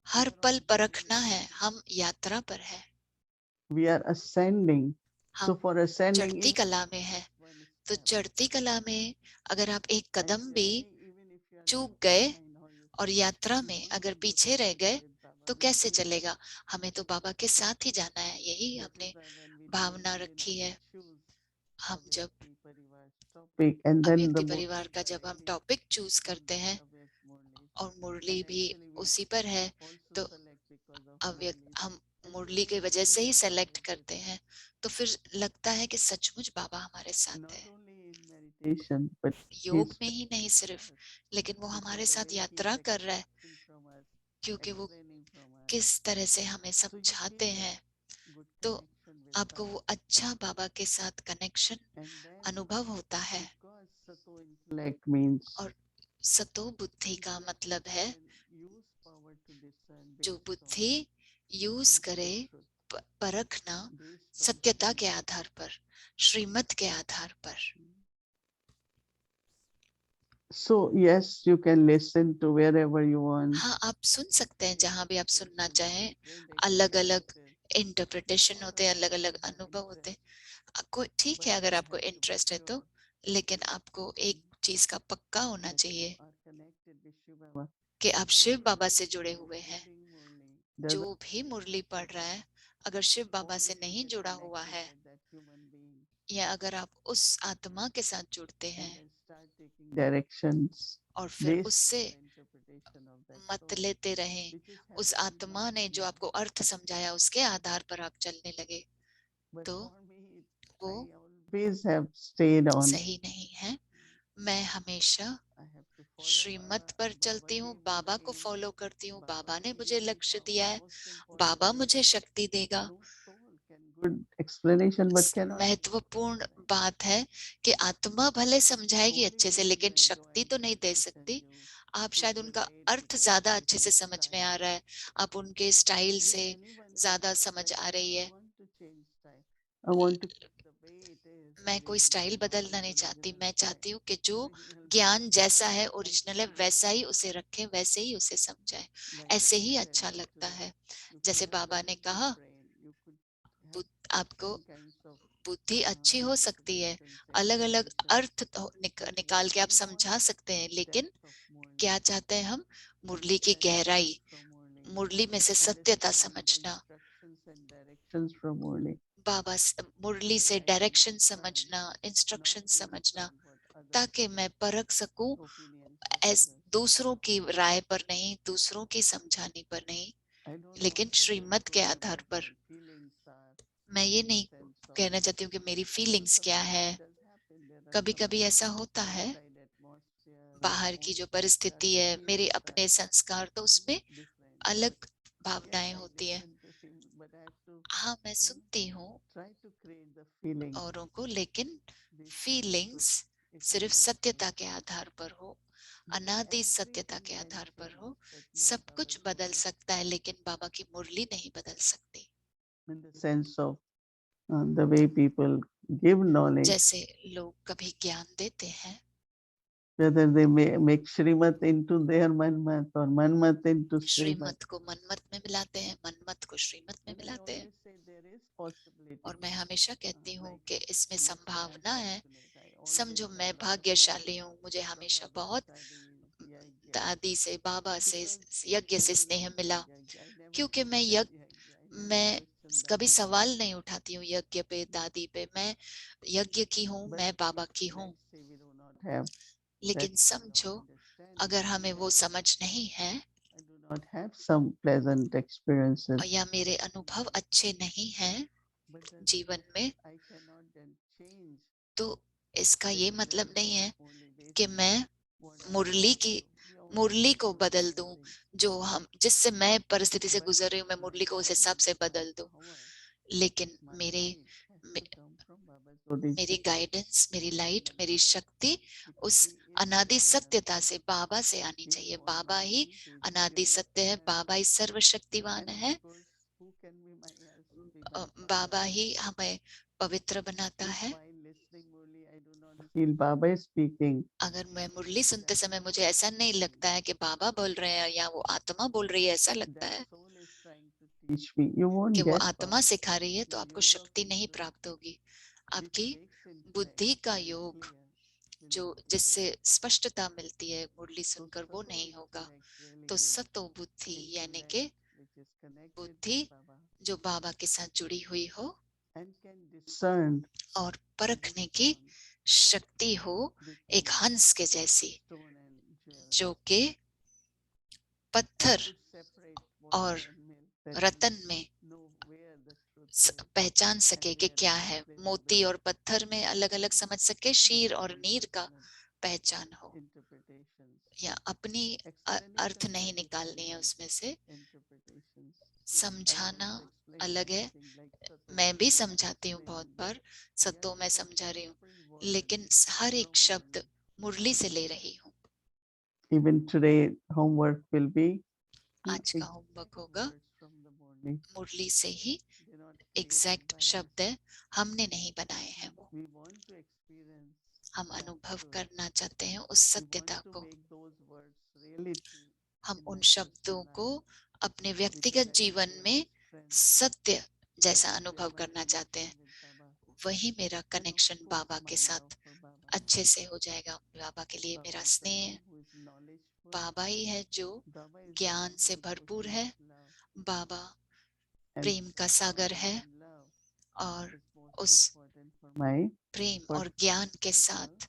Speaker 1: हर पल परखना है। हम यात्रा पर है,
Speaker 3: we are ascending. So
Speaker 1: हम
Speaker 3: for ascending
Speaker 1: चढ़ती कला में है। तो चढ़ती कला में अगर आप एक कदम भी चूक गए और यात्रा में अगर पीछे रह गए तो कैसे चलेगा? हमें तो बाबा के साथ ही जाना है, यही हमने भावना रखी है। हम जब
Speaker 3: and then
Speaker 1: अव्यक्ति
Speaker 3: the
Speaker 1: परिवार का जब हम टॉपिक चूज करते हैं और मुरली भी उसी पर है, तो अव्यक्त हम मुरली की वजह से ही सेलेक्ट करते हैं, तो फिर लगता है कि सचमुच बाबा हमारे साथ है।
Speaker 3: meditation, but
Speaker 1: योग में ही नहीं सिर्फ, लेकिन वो हमारे साथ यात्रा कर रहा है, क्योंकि वो किस तरह से हमें समझाते हैं। तो आपको वो अच्छा बाबा के साथ कनेक्शन अनुभव होता है। और सतो बुद्धि का मतलब है जो बुद्धि यूज करे परखना सत्यता के आधार पर, श्रीमत के आधार पर।
Speaker 3: So yes, you can listen to wherever you want.
Speaker 1: हाँ, आप सुन सकते हैं जहां भी आप सुनना चाहें। अलग अलग इंटरप्रिटेशन होते हैं, अलग अलग अनुभव होते हैं। आपको ठीक है अगर आपको इंटरेस्ट है तो, लेकिन आपको एक चीज का पक्का होना चाहिए कि आप शिव बाबा से जुड़े हुए हैं। जो भी मुरली पढ़ रहा है, अगर शिव बाबा से नहीं जुड़ा हुआ है, या अगर आप उस आत्मा के साथ जुड़ते हैं
Speaker 3: directions
Speaker 1: और फिर उससे मत लेते रहें, उस आत्मा ने जो आपको अर्थ समझाया उसके आधार पर आप चलने लगे, तो वो सही नहीं है। मैं हमेशा श्रीमत पर चलती हूँ, बाबा को फॉलो करती हूँ। बाबा ने मुझे लक्ष्य दिया है, बाबा मुझे शक्ति देगा। महत्वपूर्ण बात है कि आत्मा भले समझाएगी अच्छे से, लेकिन शक्ति तो नहीं दे सकती। आप शायद उनका अर्थ ज्यादा अच्छे से समझ में आ रहा है, आप उनके स्टाइल से ज्यादा समझ आ रही है। मैं कोई स्टाइल बदलना नहीं चाहती, मैं चाहती हूँ कि जो ज्ञान जैसा है ओरिजिनल है वैसा ही उसे रखें, वैसे ही उसे समझाएं। ऐसे ही अच्छा लगता है। जैसे बाबा ने कहा, आपको बुद्धि अच्छी हो सकती है, अलग अलग अर्थ निकाल के आप समझा सकते हैं, लेकिन क्या चाहते हैं हम? मुरली की गहराई, मुरली में से सत्यता समझना, बाबा मुरली से डायरेक्शन समझना, इंस्ट्रक्शन समझना, ताकि मैं परख सकूं दूसरों की राय पर नहीं, दूसरों की समझाने पर नहीं, लेकिन श्रीमत के आधार पर। मैं ये नहीं कहना चाहती हूँ कि मेरी फीलिंग्स क्या है। कभी कभी ऐसा होता है, बाहर की जो परिस्थिति है, मेरे अपने संस्कार, तो उसमें अलग भावनाएं होती है। हाँ, मैं सुनती हूँ औरों को, लेकिन फीलिंग्स सिर्फ सत्यता के आधार पर हो, अनादि सत्यता के आधार पर हो। सब कुछ बदल सकता है, लेकिन बाबा की मुरली नहीं बदल सकती।
Speaker 3: the way people give knowledge,
Speaker 1: जैसे लोग कभी ज्ञान देते हैं,
Speaker 3: whether they make Shrimat into their Manmat or Manmat into Shrimat.
Speaker 1: श्रीमत को मनमत में मिलाते हैं, मनमत को श्रीमत में
Speaker 3: And I
Speaker 1: मिलाते हैं।
Speaker 3: always say there is possibility.
Speaker 1: और मैं हमेशा कहती हूँ
Speaker 3: Like
Speaker 1: कि इसमें
Speaker 3: let's say
Speaker 1: संभावना
Speaker 3: I'm
Speaker 1: है।
Speaker 3: fortunate. I always
Speaker 1: समझो मैं
Speaker 3: have a lot of
Speaker 1: भाग्यशाली
Speaker 3: knowledge
Speaker 1: हूँ, मुझे
Speaker 3: from
Speaker 1: हमेशा
Speaker 3: Baba
Speaker 1: बहुत
Speaker 3: Study, Yagya.
Speaker 1: दादी से, बाबा से,
Speaker 3: Because
Speaker 1: यज्ञ
Speaker 3: I
Speaker 1: से
Speaker 3: do not
Speaker 1: स्नेह
Speaker 3: do
Speaker 1: मिला।
Speaker 3: Yagya. I never
Speaker 1: क्योंकि मैं
Speaker 3: criticize Yagya. I never
Speaker 1: मैं
Speaker 3: question
Speaker 1: कभी
Speaker 3: Dadi.
Speaker 1: सवाल नहीं उठाती हूँ यज्ञ पे, दादी पे। मैं यज्ञ की हूँ,
Speaker 3: But
Speaker 1: मैं बाबा
Speaker 3: if
Speaker 1: की हूँ।
Speaker 3: let's say we do not have
Speaker 1: लेकिन
Speaker 3: that kind of
Speaker 1: समझो,
Speaker 3: understanding,
Speaker 1: अगर हमें वो समझ नहीं है
Speaker 3: I do not have some pleasant experiences.
Speaker 1: या मेरे अनुभव अच्छे नहीं हैं
Speaker 3: But then
Speaker 1: जीवन में,
Speaker 3: I cannot then change
Speaker 1: तो इसका ये
Speaker 3: things
Speaker 1: मतलब नहीं है
Speaker 3: only based
Speaker 1: कि
Speaker 3: on
Speaker 1: मैं
Speaker 3: what I
Speaker 1: मुरली
Speaker 3: go
Speaker 1: की
Speaker 3: through. We all
Speaker 1: Murali
Speaker 3: go
Speaker 1: को
Speaker 3: through
Speaker 1: बदल दूं,
Speaker 3: different things.
Speaker 1: जो हम जिससे मैं परिस्थिति से
Speaker 3: But
Speaker 1: गुजर रही हूँ, मैं
Speaker 3: my
Speaker 1: मुरली को उस हिसाब से
Speaker 3: guidance,
Speaker 1: बदल
Speaker 3: my
Speaker 1: दूं।
Speaker 3: power,
Speaker 1: लेकिन
Speaker 3: my
Speaker 1: मेरे
Speaker 3: light has
Speaker 1: may-
Speaker 3: to come from Baba Jyoti
Speaker 1: मेरी
Speaker 3: Shakti.
Speaker 1: गाइडेंस, मेरी लाइट, मेरी शक्ति
Speaker 3: Because
Speaker 1: उस
Speaker 3: he is
Speaker 1: अनादि
Speaker 3: Satya.
Speaker 1: सत्यता से, बाबा से आनी
Speaker 3: He is
Speaker 1: चाहिए।
Speaker 3: the
Speaker 1: Baba he
Speaker 3: Almighty, he is the
Speaker 1: अनादि
Speaker 3: pure
Speaker 1: सत्य है,
Speaker 3: and
Speaker 1: बाबा ही सर्वशक्तिवान
Speaker 3: and of
Speaker 1: है।
Speaker 3: course who can be my else be my Baba.
Speaker 1: बाबा ही हमें पवित्र बनाता
Speaker 3: If
Speaker 1: है।
Speaker 3: while listening Murli I do not feel Baba is speaking,
Speaker 1: अगर मैं मुरली सुनते समय मुझे ऐसा नहीं लगता है कि बाबा बोल रहे हैं या वो आत्मा बोल रही है, ऐसा लगता
Speaker 3: that
Speaker 1: है
Speaker 3: soul is trying to teach me, you
Speaker 1: कि
Speaker 3: won't
Speaker 1: वो
Speaker 3: get
Speaker 1: आत्मा
Speaker 3: power.
Speaker 1: सिखा रही है, तो
Speaker 3: Your
Speaker 1: आपको
Speaker 3: yoga
Speaker 1: शक्ति नहीं
Speaker 3: control,
Speaker 1: प्राप्त होगी।
Speaker 3: which
Speaker 1: आपकी
Speaker 3: makes intellect
Speaker 1: बुद्धि का
Speaker 3: very
Speaker 1: योग,
Speaker 3: clear, will
Speaker 1: जो
Speaker 3: not be
Speaker 1: जिससे
Speaker 3: there.
Speaker 1: स्पष्टता मिलती है मुरली
Speaker 3: So
Speaker 1: सुनकर, वो
Speaker 3: Sato
Speaker 1: नहीं होगा।
Speaker 3: intellect really
Speaker 1: तो
Speaker 3: gives
Speaker 1: सतो बुद्धि यानी
Speaker 3: intellect
Speaker 1: कि
Speaker 3: which is connected
Speaker 1: बुद्धि
Speaker 3: with Baba
Speaker 1: जो बाबा के साथ जुड़ी हुई हो
Speaker 3: and can discern
Speaker 1: और
Speaker 3: this
Speaker 1: परखने की
Speaker 3: bond
Speaker 1: शक्ति हो, एक
Speaker 3: between
Speaker 1: हंस के जैसी,
Speaker 3: stone and jewel.
Speaker 1: जो कि पत्थर
Speaker 3: To separate
Speaker 1: और
Speaker 3: water and milk, that
Speaker 1: Ratan
Speaker 3: we
Speaker 1: में
Speaker 3: know where the truth is
Speaker 1: पहचान
Speaker 3: and
Speaker 1: सके कि
Speaker 3: where
Speaker 1: क्या
Speaker 3: is the
Speaker 1: है।
Speaker 3: place of the
Speaker 1: मोती और
Speaker 3: truth.
Speaker 1: पत्थर में अलग अलग समझ सके, शीर और
Speaker 3: Multiple
Speaker 1: नीर का
Speaker 3: personal
Speaker 1: पहचान हो,
Speaker 3: interpretations.
Speaker 1: या अपनी अर्थ
Speaker 3: Explanation
Speaker 1: नहीं
Speaker 3: by
Speaker 1: निकालनी है
Speaker 3: different
Speaker 1: उसमें से।
Speaker 3: interpretations. I
Speaker 1: समझाना
Speaker 3: also explain
Speaker 1: अलग है।
Speaker 3: something like Sato.
Speaker 1: मैं भी समझाती हूँ बहुत
Speaker 3: Explaining that
Speaker 1: बार,
Speaker 3: yet
Speaker 1: सत्तो मैं
Speaker 3: from
Speaker 1: समझा रही हूँ,
Speaker 3: every word
Speaker 1: लेकिन हर एक
Speaker 3: from
Speaker 1: शब्द
Speaker 3: Murli.
Speaker 1: मुरली से ले रही हूँ।
Speaker 3: Even today, homework will be
Speaker 1: आज का होमवर्क होगा
Speaker 3: words from the Murli.
Speaker 1: मुरली से ही,
Speaker 3: They're not created
Speaker 1: exact
Speaker 3: by us.
Speaker 1: शब्द है, हमने नहीं बनाए हैं वो।
Speaker 3: We want to experience
Speaker 1: हम
Speaker 3: that
Speaker 1: अनुभव
Speaker 3: truth.
Speaker 1: करना चाहते हैं उस
Speaker 3: We
Speaker 1: सत्यता
Speaker 3: want to
Speaker 1: को।
Speaker 3: make those words really true
Speaker 1: हम
Speaker 3: in
Speaker 1: उन
Speaker 3: my
Speaker 1: शब्दों
Speaker 3: personal
Speaker 1: को
Speaker 3: life.
Speaker 1: अपने
Speaker 3: Because
Speaker 1: व्यक्तिगत
Speaker 3: I
Speaker 1: जीवन
Speaker 3: feel
Speaker 1: में
Speaker 3: this friend,
Speaker 1: सत्य जैसा
Speaker 3: that
Speaker 1: अनुभव
Speaker 3: is my
Speaker 1: करना चाहते हैं।
Speaker 3: connection with Baba.
Speaker 1: वही मेरा
Speaker 3: And of
Speaker 1: connection
Speaker 3: course,
Speaker 1: Baba
Speaker 3: my
Speaker 1: के
Speaker 3: love
Speaker 1: साथ
Speaker 3: for Baba.
Speaker 1: अच्छे से हो जाएगा। बाबा के लिए
Speaker 3: Baba
Speaker 1: मेरा
Speaker 3: is the
Speaker 1: स्नेह,
Speaker 3: one who is knowledgeful.
Speaker 1: बाबा ही है जो
Speaker 3: Baba is the
Speaker 1: ज्ञान
Speaker 3: one
Speaker 1: से
Speaker 3: who is
Speaker 1: भरपूर
Speaker 3: ocean
Speaker 1: है।
Speaker 3: of love.
Speaker 1: बाबा
Speaker 3: And
Speaker 1: प्रेम का सागर है,
Speaker 3: in love
Speaker 1: और
Speaker 3: is most
Speaker 1: उस
Speaker 3: important for my
Speaker 1: प्रेम और ज्ञान के
Speaker 3: spiritual
Speaker 1: साथ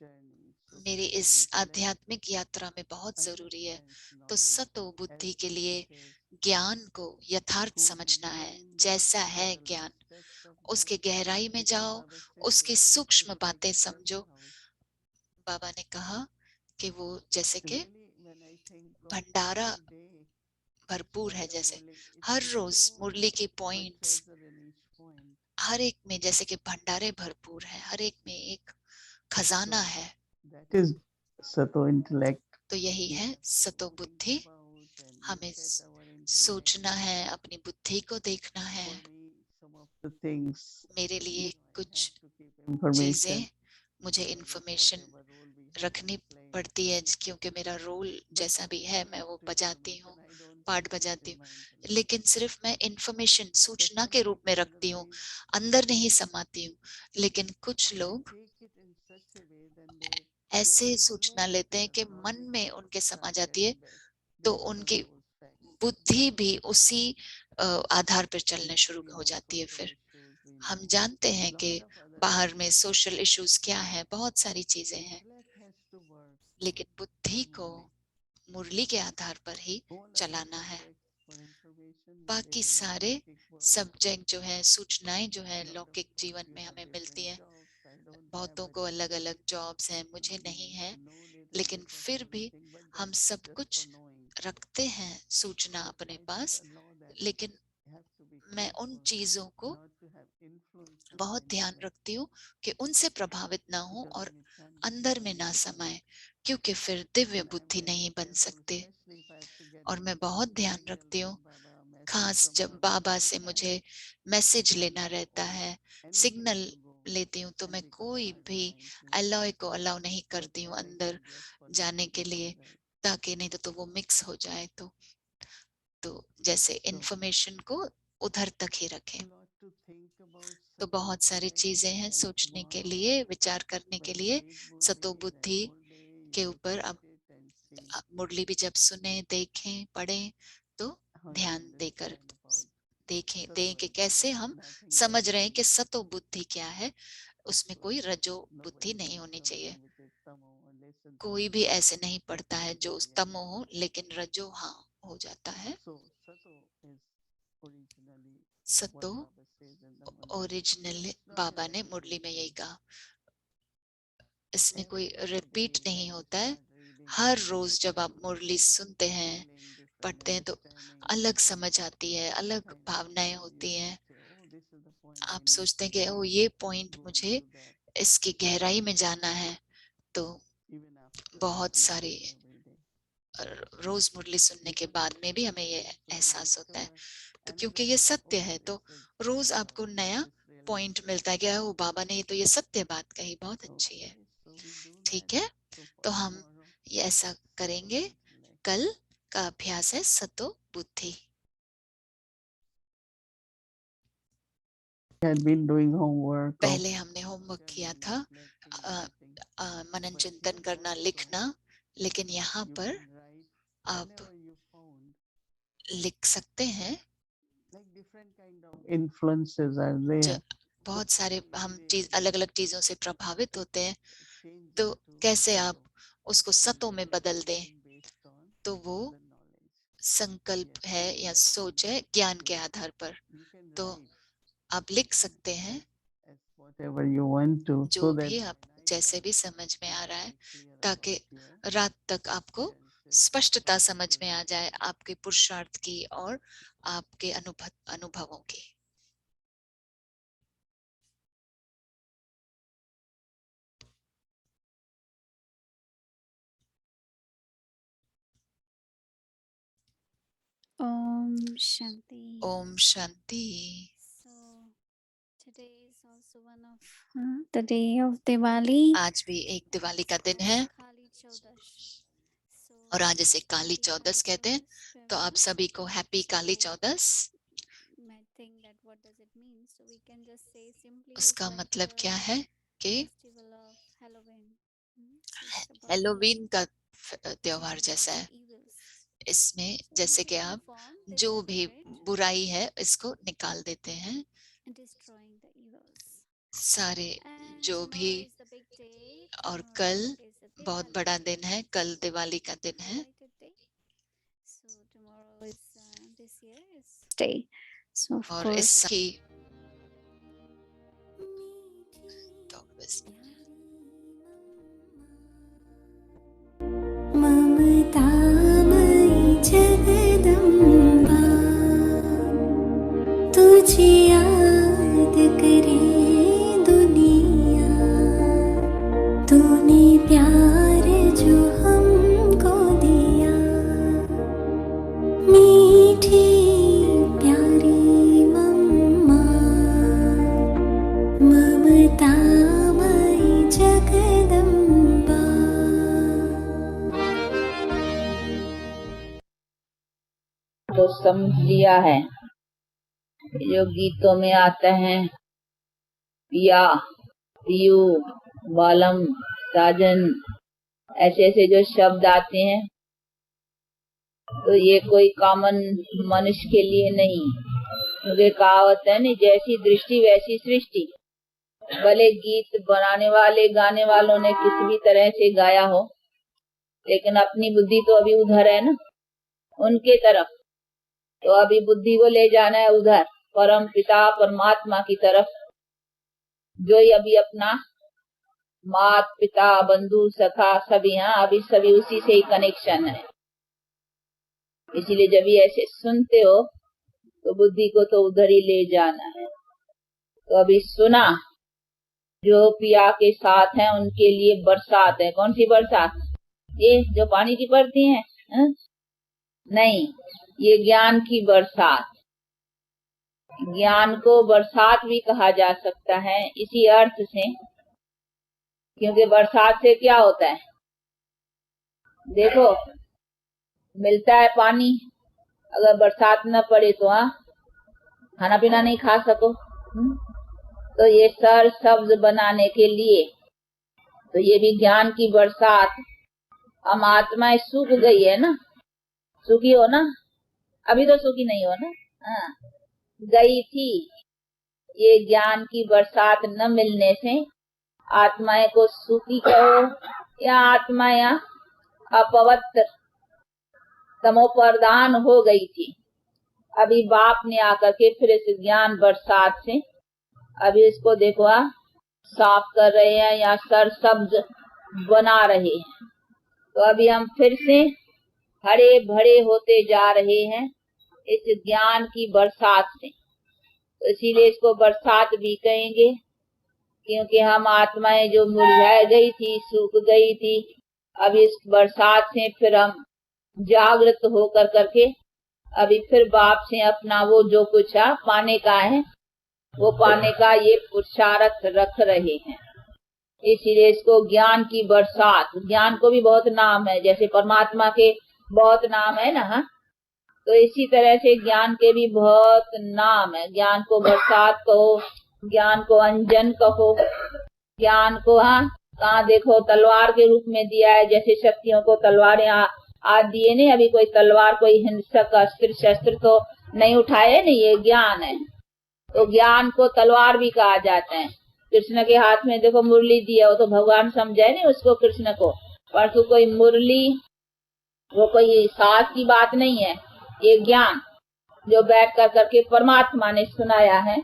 Speaker 3: journey. So
Speaker 1: मेरी
Speaker 3: Sato
Speaker 1: इस
Speaker 3: intellect
Speaker 1: आध्यात्मिक यात्रा में बहुत जरूरी है।
Speaker 3: understands
Speaker 1: तो
Speaker 3: knowledge
Speaker 1: सतो बुद्धि
Speaker 3: as
Speaker 1: के लिए
Speaker 3: it is.
Speaker 1: ज्ञान को यथार्थ
Speaker 3: Go
Speaker 1: समझना है,
Speaker 3: knowing
Speaker 1: जैसा
Speaker 3: the
Speaker 1: है
Speaker 3: subtle
Speaker 1: ज्ञान,
Speaker 3: aspects of
Speaker 1: उसके
Speaker 3: that.
Speaker 1: गहराई में
Speaker 3: Because
Speaker 1: जाओ,
Speaker 3: Baba says
Speaker 1: उसकी
Speaker 3: that
Speaker 1: सूक्ष्म
Speaker 3: it's like
Speaker 1: बातें
Speaker 3: a
Speaker 1: समझो।
Speaker 3: treasure house.
Speaker 1: बाबा ने कहा कि वो जैसे कि
Speaker 3: Really, when I think of
Speaker 1: Bhandara
Speaker 3: every day each
Speaker 1: भरपूर है।
Speaker 3: point of
Speaker 1: जैसे
Speaker 3: Murli, it
Speaker 1: her
Speaker 3: is
Speaker 1: rose
Speaker 3: so
Speaker 1: मुरली के
Speaker 3: much
Speaker 1: points,
Speaker 3: treasure in each point.
Speaker 1: हर एक में जैसे कि भंडारे भरपूर है, हर एक में एक खजाना
Speaker 3: So
Speaker 1: है।
Speaker 3: that is Sato intellect.
Speaker 1: तो यही
Speaker 3: We
Speaker 1: है
Speaker 3: have
Speaker 1: सतो
Speaker 3: to think
Speaker 1: बुद्धि।
Speaker 3: about and
Speaker 1: हमें
Speaker 3: look at our intellect.
Speaker 1: सोचना है, अपनी बुद्धि को देखना है।
Speaker 3: For me, some of the things,
Speaker 1: मेरे लिए
Speaker 3: I
Speaker 1: कुछ
Speaker 3: have to keep information
Speaker 1: चीजें मुझे
Speaker 3: because of
Speaker 1: information
Speaker 3: whatever role we have
Speaker 1: रखनी
Speaker 3: to play.
Speaker 1: पड़ती है, क्योंकि मेरा रोल
Speaker 3: But
Speaker 1: जैसा भी है मैं वो
Speaker 3: just
Speaker 1: बजाती हूँ,
Speaker 3: information, I don't
Speaker 1: part
Speaker 3: keep it
Speaker 1: बजाती
Speaker 3: in
Speaker 1: हूँ।
Speaker 3: my intellect.
Speaker 1: लेकिन सिर्फ मैं इंफॉर्मेशन,
Speaker 3: So
Speaker 1: सूचना
Speaker 3: some
Speaker 1: के रूप में
Speaker 3: people
Speaker 1: रखती हूँ,
Speaker 3: otherwise
Speaker 1: अंदर नहीं समाती हूँ। लेकिन कुछ
Speaker 3: they
Speaker 1: लोग
Speaker 3: take it in such a way then their
Speaker 1: ऐसे सूचना
Speaker 3: intellect,
Speaker 1: लेते हैं
Speaker 3: their
Speaker 1: कि मन
Speaker 3: knowledge
Speaker 1: में उनके समा
Speaker 3: start
Speaker 1: जाती है,
Speaker 3: getting back
Speaker 1: तो
Speaker 3: based on
Speaker 1: उनकी
Speaker 3: those facts.
Speaker 1: बुद्धि भी उसी आधार पर चलने
Speaker 3: Yes,
Speaker 1: शुरू
Speaker 3: we
Speaker 1: हो
Speaker 3: know
Speaker 1: जाती है।
Speaker 3: social
Speaker 1: फिर
Speaker 3: issues, we
Speaker 1: हम
Speaker 3: know
Speaker 1: जानते हैं कि
Speaker 3: lot of other
Speaker 1: बाहर
Speaker 3: things.
Speaker 1: में सोशल इश्यूज क्या है, बहुत सारी चीजें हैं,
Speaker 3: Intellect has to work
Speaker 1: लेकिन बुद्धि
Speaker 3: for
Speaker 1: को
Speaker 3: Murli.
Speaker 1: मुरली के आधार पर ही
Speaker 3: All other
Speaker 1: चलाना है।
Speaker 3: subjects for information we
Speaker 1: बाकी
Speaker 3: get in the
Speaker 1: सारे
Speaker 3: Laukik world.
Speaker 1: सब्जेक्ट जो है, सूचनाएं जो है
Speaker 3: Lot of
Speaker 1: लौकिक
Speaker 3: us,
Speaker 1: जीवन
Speaker 3: you
Speaker 1: में
Speaker 3: have
Speaker 1: हमें मिलती
Speaker 3: different
Speaker 1: हैं।
Speaker 3: jobs. I don't have,
Speaker 1: बहुतों
Speaker 3: but
Speaker 1: को अलग
Speaker 3: still
Speaker 1: अलग जॉब्स हैं, मुझे
Speaker 3: we
Speaker 1: नहीं
Speaker 3: need
Speaker 1: है।
Speaker 3: to know little
Speaker 1: लेकिन
Speaker 3: bit of
Speaker 1: फिर भी
Speaker 3: everything. But
Speaker 1: हम
Speaker 3: that's
Speaker 1: सब
Speaker 3: just for
Speaker 1: कुछ
Speaker 3: knowing.
Speaker 1: रखते हैं सूचना
Speaker 3: But
Speaker 1: अपने
Speaker 3: I
Speaker 1: pass.
Speaker 3: should allow that.
Speaker 1: लेकिन
Speaker 3: I have to be
Speaker 1: मैं उन
Speaker 3: careful
Speaker 1: चीजों को
Speaker 3: not to have influence on my
Speaker 1: बहुत ध्यान
Speaker 3: intellect
Speaker 1: रखती हूँ कि उनसे प्रभावित ना हो
Speaker 3: because
Speaker 1: और
Speaker 3: then it can't be
Speaker 1: अंदर में
Speaker 3: divine
Speaker 1: ना
Speaker 3: intellect.
Speaker 1: समाए, क्योंकि फिर दिव्य
Speaker 3: And I'm
Speaker 1: बुद्धि
Speaker 3: very
Speaker 1: नहीं बन
Speaker 3: careful,
Speaker 1: सकते।
Speaker 3: especially if I have to get
Speaker 1: और मैं बहुत ध्यान
Speaker 3: signal
Speaker 1: रखती
Speaker 3: from
Speaker 1: हूँ
Speaker 3: Baba,
Speaker 1: खास जब बाबा से मुझे मैसेज लेना रहता है, सिग्नल लेती हूँ, तो मैं कोई भी अलाउ को अलाउ नहीं करती हूँ अंदर जाने के लिए, ताकि नहीं तो वो मिक्स हो जाए। तो जैसे इंफॉर्मेशन को उधर तक ही रखें। तो बहुत सारी चीजें हैं सोचने के लिए, विचार करने के लिए सतो बुद्धि के ऊपर। अब मुरली भी जब सुने, देखें, पढ़ें, तो ध्यान देकर दें कि कैसे हम समझ रहे हैं कि सतो बुद्धि क्या है। उसमें कोई रजो बुद्धि नहीं होनी चाहिए। कोई भी ऐसे नहीं पढ़ता है जो तमो हो, लेकिन रजो हाँ हो जाता है। सतो ओरिजिनल बाबा ने मुरली में यही कहा। इसमें कोई रिपीट नहीं होता है। हर रोज जब आप मुरली सुनते हैं, पढ़ते हैं, तो अलग समझ आती है, अलग भावनाएं होती हैं। आप सोचते हैं कि ओ ये पॉइंट मुझे इसकी गहराई में जाना है। तो बहुत सारे रोज मुरली सुनने के बाद में भी हमें ये एहसास होता है। तो क्योंकि ये सत्य है, तो रोज आपको नया पॉइंट मिलता है कि ओ बाबा ने तो ये सत्य बात कही, बहुत अच्छी है। ठीक है, तो हम ये ऐसा करेंगे। कल का अभ्यास है सतो बुद्धि। पहले हमने होमवर्क किया था मनन चिंतन करना, लिखना, लेकिन यहाँ पर आप लिख सकते हैं। बहुत सारे हम अलग अलग चीजों से प्रभावित होते हैं, तो कैसे आप उसको सतों में बदल दें। तो वो संकल्प है या सोच है ज्ञान के आधार पर। तो आप लिख सकते हैं जो भी आप जैसे भी समझ में आ रहा है, ताकि रात तक आपको स्पष्टता समझ में आ जाए आपके पुरुषार्थ की और आपके अनुभवों की।
Speaker 4: Om Shanti.
Speaker 1: Om Shanti.
Speaker 4: So today is also one of the day of Diwali.
Speaker 1: आज भी एक दिवाली का दिन है
Speaker 4: Kali Chaudash.
Speaker 1: और आज इसे काली चौदस कहते हैं। तो आप सभी को हैप्पी काली चौदस। उसका मतलब क्या है कि हैलोवीन का त्योहार जैसा है। इसमें जैसे कि आप जो भी बुराई है इसको निकाल देते हैं, सारे जो भी। और कल बहुत बड़ा दिन है, कल दिवाली का दिन है। और इसकी
Speaker 5: ममतामयी जगदम्बा तुझे याद करे दुनिया, तूने प्यार जो हमको दिया, मीठी प्यारी मम्मा, ममतामयी जगदम्बा।
Speaker 6: तो समझ लिया है, जो गीतों में आता है पिया, पियू, बालम, साजन, ऐसे ऐसे जो शब्द आते हैं, तो ये कोई कॉमन मनुष्य के लिए नहीं। क्योंकि कहावत है नहीं, जैसी दृष्टि वैसी सृष्टि। भले गीत बनाने वाले गाने वालों ने किसी भी तरह से गाया हो, लेकिन अपनी बुद्धि तो अभी उधर है ना, उनके तरफ। तो अभी बुद्धि को ले जाना है उधर, परम पिता परमात्मा की तरफ, जो ही अभी अपना मात पिता बंधु सखा सभी, अभी सभी उसी से ही कनेक्शन है। इसीलिए जब ये ऐसे सुनते हो तो बुद्धि को तो उधर ही ले जाना है। तो अभी सुना, जो पिया के साथ हैं उनके लिए बरसात है। कौन सी बरसात? ये जो पानी की पड़ती है? नहीं, ये ज्ञान की बरसात। ज्ञान को बरसात भी कहा जा सकता है इसी अर्थ से, क्योंकि बरसात से क्या होता है, देखो मिलता है पानी, अगर बरसात न पड़े तो खाना पीना नहीं खा सको। तो ये सर सब्ज बनाने के लिए, तो ये भी ज्ञान की बरसात। हम आत्माएं सूख गई है ना, सूखी हो ना, अभी तो सूखी नहीं हो ना, हाँ गई थी। ये ज्ञान की बरसात न मिलने से आत्माएं को सूखी कहो या आत्माएं अपवित्र तमोप्रधान हो गई थी। अभी बाप ने आकर के फिर इस ज्ञान बरसात से अभी इसको देखो साफ कर रहे हैं या सर सब्ज बना रहे हैं। तो अभी हम फिर से हरे भरे होते जा रहे हैं इस ज्ञान की बरसात से। तो इसीलिए इसको बरसात भी कहेंगे, क्योंकि हम आत्माएं जो मुरझा गई थी, सूख गई थी, अब इस बरसात से फिर हम जागृत होकर करके अभी फिर बाप से अपना वो जो कुछ पाने का है वो पाने का ये पुरुषार्थ रख रहे हैं। इसीलिए इसको ज्ञान की बरसात, ज्ञान को भी बहुत नाम है, जैसे परमात्मा के बहुत नाम है ना, तो इसी तरह से ज्ञान के भी बहुत नाम है। ज्ञान को बरसात कहो, ज्ञान को अंजन कहो, ज्ञान को कहाँ देखो तलवार के रूप में दिया है, जैसे शक्तियों को तलवारें आज दिए नहीं, अभी कोई तलवार कोई हिंसक अस्त्र शस्त्र तो नहीं उठाए नहीं, ये ज्ञान है। तो ज्ञान को तलवार भी कहा जाता है। कृष्ण के हाथ में देखो मुरली दिया, वो तो भगवान समझे नहीं उसको कृष्ण को, परंतु कोई मुरली वो कोई साज की बात नहीं है, ये ज्ञान जो बैठ कर करके परमात्मा ने सुनाया है,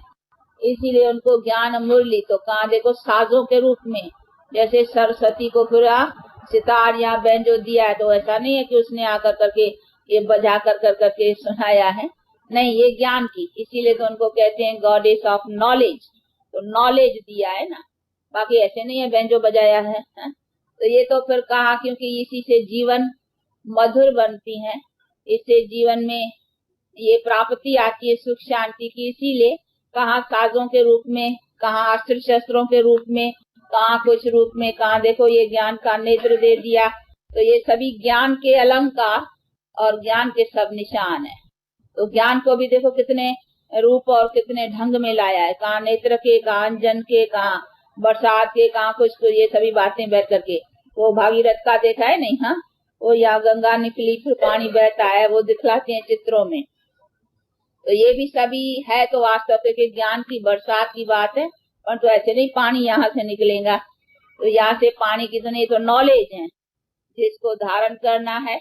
Speaker 6: इसीलिए उनको ज्ञान मुरली। तो कहाँ देखो साजों के रूप में, जैसे सरस्वती को पूरा सितार या बैंजो दिया है, तो ऐसा नहीं है कि उसने आकर करके ये बजा कर करके सुनाया है, नहीं, ये ज्ञान की, इसीलिए तो उनको कहते हैं गॉडेस ऑफ नॉलेज। तो नॉलेज दिया है ना, बाकी ऐसे नहीं है बैंजो बजाया है, तो ये तो फिर कहा, क्योंकि इसी से जीवन मधुर बनती है, इससे जीवन में ये प्राप्ति आती है सुख शांति की, इसीलिए कहा साजों के रूप में, कहा अस्त्र शस्त्रों के रूप में, कहा कुछ रूप में, कहा देखो ये ज्ञान का नेत्र दे दिया। तो ये सभी ज्ञान के अलंकार और ज्ञान के सब निशान है। तो ज्ञान को भी देखो कितने रूप और कितने ढंग में लाया है, कहा नेत्र के, कहा अंजन के, कहा बरसात के, कहा कुछ, तो ये सभी बातें बैठ करके वो भागीरथ का देखा है नहीं, हाँ वो यहाँ गंगा निकली फिर पानी बहता है, वो दिखलाते हैं चित्रों में। तो ये भी सभी है तो वास्तव के ज्ञान की बरसात की बात है, परंतु तो ऐसे नहीं पानी यहाँ से निकलेगा। तो यहाँ से पानी कितने तो नॉलेज है जिसको धारण करना है,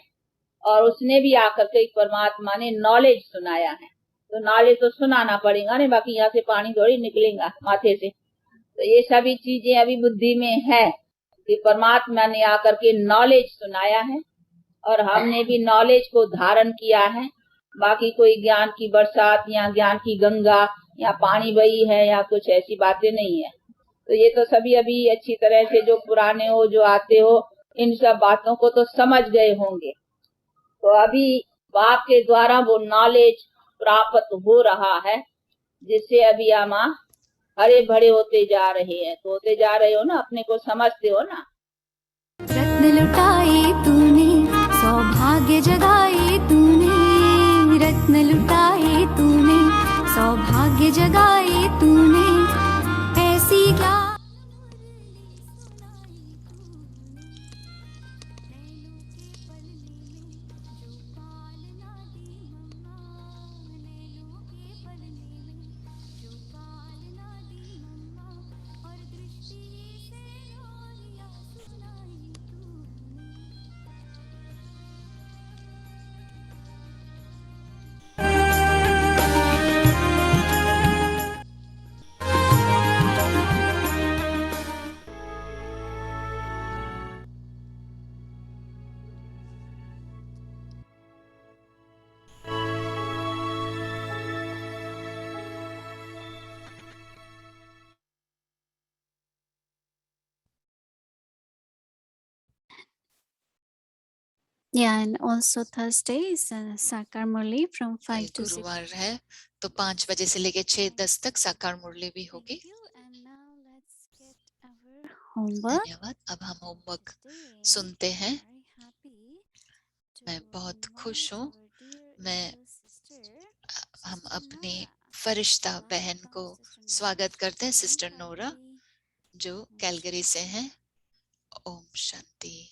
Speaker 6: और उसने भी आकर के परमात्मा ने नॉलेज सुनाया है, तो नॉलेज तो सुनाना पड़ेगा नहीं, बाकी यहाँ से पानी थोड़ी निकलेगा माथे से। तो ये सभी चीजें अभी बुद्धि में है कि परमात्मा ने आकर के नॉलेज सुनाया है और हमने भी नॉलेज को धारण किया है। बाकी कोई ज्ञान की बरसात या ज्ञान की गंगा या पानी बही है या कुछ ऐसी बातें नहीं है। तो ये तो सभी अभी अच्छी तरह से जो पुराने हो, जो आते हो, इन सब बातों को तो समझ गए होंगे। तो अभी बाप के द्वारा वो नॉलेज प्राप्त हो रहा है, जिससे अभी हम हरे भरे होते जा रहे हैं। तो होते जा रहे हो ना, अपने को समझते हो ना।
Speaker 5: रत्न लुटाए तूने, सौभाग्य जगाए तूने, रत्न लुटाए तूने, सौभाग्य जगाए तूने, ऐसी क्या
Speaker 4: Yeah, and also Thursday is Sakar Murli from 5 to 6.
Speaker 1: गुरुवार है तो 5 बजे से लेके 6:10 तक साकार मुरली भी होगी।
Speaker 4: Thank you. And now let's get our homework.
Speaker 1: धन्यवाद। अब हम होमवर्क
Speaker 4: Today,
Speaker 1: सुनते हैं।
Speaker 4: very happy to
Speaker 1: मैं बहुत खुश
Speaker 4: invite
Speaker 1: हूँ।
Speaker 4: our dear
Speaker 1: मैं
Speaker 4: angel sister,
Speaker 1: हम
Speaker 4: Sister
Speaker 1: अपनी
Speaker 4: Nora.
Speaker 1: फरिश्ता बहन
Speaker 4: Welcome,
Speaker 1: को
Speaker 4: Sister Nora,
Speaker 1: स्वागत करते हैं,
Speaker 4: from
Speaker 1: सिस्टर नोरा
Speaker 4: Calgary.
Speaker 1: जो
Speaker 4: Om
Speaker 1: कैलगरी से
Speaker 4: Shanti.
Speaker 1: हैं। Om Shanti.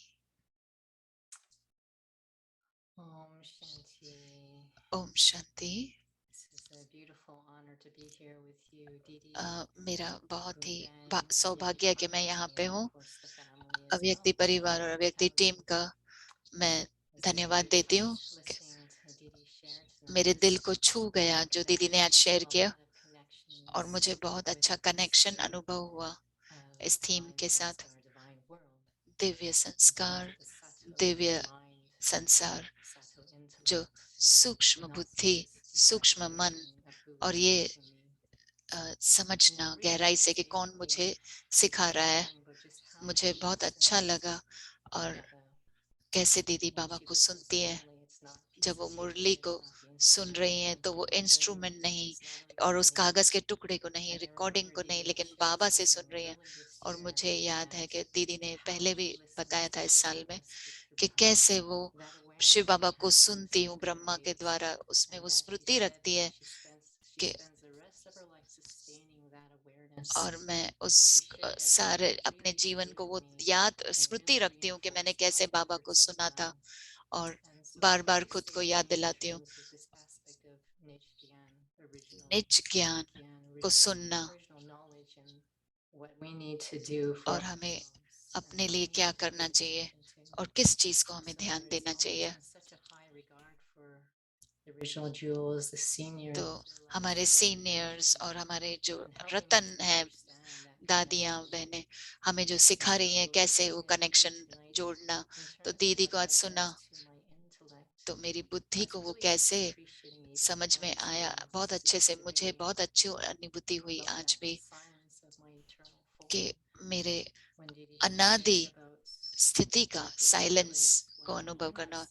Speaker 2: Om Shanti.
Speaker 1: Om Shanti.
Speaker 2: This is a beautiful honor to be here with you, Didi.
Speaker 1: मेरा बहुत ही
Speaker 2: Ruben, and
Speaker 1: सौभाग्य है कि मैं यहाँ पे
Speaker 2: and
Speaker 1: हूँ।
Speaker 2: of course the family as
Speaker 1: अव्यक्ति
Speaker 2: well.
Speaker 1: परिवार और अव्यक्ति टीम का मैं
Speaker 2: As I
Speaker 1: धन्यवाद
Speaker 2: started
Speaker 1: देती हूँ।
Speaker 2: listening to Didi share tonight,
Speaker 1: मेरे दिल को छू गया जो दीदी ने आज शेयर
Speaker 2: a
Speaker 1: किया
Speaker 2: lot of connections
Speaker 1: और मुझे बहुत
Speaker 2: with
Speaker 1: अच्छा
Speaker 2: this
Speaker 1: कनेक्शन
Speaker 2: theme
Speaker 1: अनुभव हुआ
Speaker 2: of
Speaker 1: इस थीम
Speaker 2: divine
Speaker 1: के साथ।
Speaker 2: sanskar, divine world,
Speaker 1: दिव्य संस्कार,
Speaker 2: the sattva
Speaker 1: दिव्य
Speaker 2: mind,
Speaker 1: संसार,
Speaker 2: sattva
Speaker 1: जो
Speaker 2: intellect,
Speaker 1: सूक्ष्म
Speaker 2: and also
Speaker 1: बुद्धि,
Speaker 2: this
Speaker 1: सूक्ष्म मन
Speaker 2: application of who
Speaker 1: और
Speaker 2: is
Speaker 1: ये
Speaker 2: teaching me.
Speaker 1: समझना
Speaker 2: And I
Speaker 1: गहराई
Speaker 2: really
Speaker 1: से कि कौन
Speaker 2: appreciate
Speaker 1: मुझे
Speaker 2: the
Speaker 1: सिखा रहा है,
Speaker 2: hearing, but just how
Speaker 1: मुझे
Speaker 2: she
Speaker 1: बहुत अच्छा
Speaker 2: listens
Speaker 1: लगा।
Speaker 2: to
Speaker 1: और
Speaker 2: Baba.
Speaker 1: कैसे दीदी
Speaker 2: When
Speaker 1: बाबा
Speaker 2: she
Speaker 1: को
Speaker 2: listens
Speaker 1: सुनती है,
Speaker 2: intently, it's not a
Speaker 1: जब
Speaker 2: piece
Speaker 1: वो
Speaker 2: of
Speaker 1: मुरली
Speaker 2: paper,
Speaker 1: को
Speaker 2: it's not the
Speaker 1: soon
Speaker 2: instrument,
Speaker 1: रही हैं
Speaker 2: it's
Speaker 1: तो वो
Speaker 2: not the
Speaker 1: इंस्ट्रूमेंट
Speaker 2: words,
Speaker 1: नहीं
Speaker 2: it's not
Speaker 1: और उस
Speaker 2: authority.
Speaker 1: कागज के टुकड़े को नहीं,
Speaker 2: And I
Speaker 1: रिकॉर्डिंग
Speaker 2: remember
Speaker 1: को नहीं,
Speaker 2: Didi
Speaker 1: लेकिन
Speaker 2: had shared
Speaker 1: बाबा से सुन
Speaker 2: something
Speaker 1: रही हैं।
Speaker 2: early this
Speaker 1: और
Speaker 2: year
Speaker 1: मुझे याद है
Speaker 2: that
Speaker 1: कि दीदी ने
Speaker 2: how
Speaker 1: पहले भी
Speaker 2: she
Speaker 1: बताया
Speaker 2: listens
Speaker 1: था
Speaker 2: to
Speaker 1: इस साल में
Speaker 2: Shivananda speak through
Speaker 1: कि
Speaker 2: Brahma.
Speaker 1: कैसे वो
Speaker 2: That
Speaker 1: शिव
Speaker 2: awareness
Speaker 1: बाबा को
Speaker 2: returns in
Speaker 1: सुनती हूँ
Speaker 2: 6
Speaker 1: ब्रह्मा
Speaker 2: different
Speaker 1: के
Speaker 2: ways.
Speaker 1: द्वारा, उसमें
Speaker 2: And
Speaker 1: वो
Speaker 2: that she
Speaker 1: स्मृति
Speaker 2: said
Speaker 1: रखती
Speaker 2: that
Speaker 1: है
Speaker 2: she
Speaker 1: कि
Speaker 2: spends the rest of her life sustaining that awareness.
Speaker 1: और मैं उस
Speaker 2: And she shared that
Speaker 1: सारे
Speaker 2: it
Speaker 1: अपने
Speaker 2: really
Speaker 1: जीवन
Speaker 2: stayed
Speaker 1: को
Speaker 2: with
Speaker 1: वो
Speaker 2: me
Speaker 1: याद
Speaker 2: and
Speaker 1: स्मृति
Speaker 2: really
Speaker 1: रखती हूँ कि मैंने
Speaker 2: reinforced
Speaker 1: कैसे
Speaker 2: my
Speaker 1: बाबा को
Speaker 2: efforts as
Speaker 1: सुना था
Speaker 2: well.
Speaker 1: और
Speaker 2: And so
Speaker 1: bar bar
Speaker 2: today's
Speaker 1: खुद को
Speaker 2: theme
Speaker 1: याद
Speaker 2: really
Speaker 1: दिलाती हूँ।
Speaker 2: turns with this aspect of Nij Gyan,
Speaker 1: निज ज्ञान को सुनना
Speaker 2: original knowledge, and what we need to do for
Speaker 1: और हमें
Speaker 2: ourselves, and
Speaker 1: अपने
Speaker 2: what
Speaker 1: लिए
Speaker 2: we
Speaker 1: क्या
Speaker 2: need to
Speaker 1: करना
Speaker 2: pay
Speaker 1: चाहिए
Speaker 2: attention to.
Speaker 1: और किस चीज को हमें
Speaker 2: So
Speaker 1: ध्यान
Speaker 2: there's
Speaker 1: देना
Speaker 2: always
Speaker 1: चाहिए।
Speaker 2: been such a high regard for the original jewels, the seniors
Speaker 1: तो
Speaker 2: of their
Speaker 1: हमारे
Speaker 2: lives,
Speaker 1: सीनियर्स और हमारे जो
Speaker 2: and helping us
Speaker 1: Ratan
Speaker 2: to
Speaker 1: है,
Speaker 2: understand that
Speaker 1: दादियाँ
Speaker 2: connection.
Speaker 1: बहनें, हमें जो सिखा रही हैं कैसे वो कनेक्शन जोड़ना। तो दीदी को आज सुना तो मेरी बुद्धि को वो कैसे समझ में आया, बहुत अच्छे से, मुझे बहुत अच्छी अनुभूति हुई आज भी कि मेरे अनादि स्थिति का साइलेंस को अनुभव करना।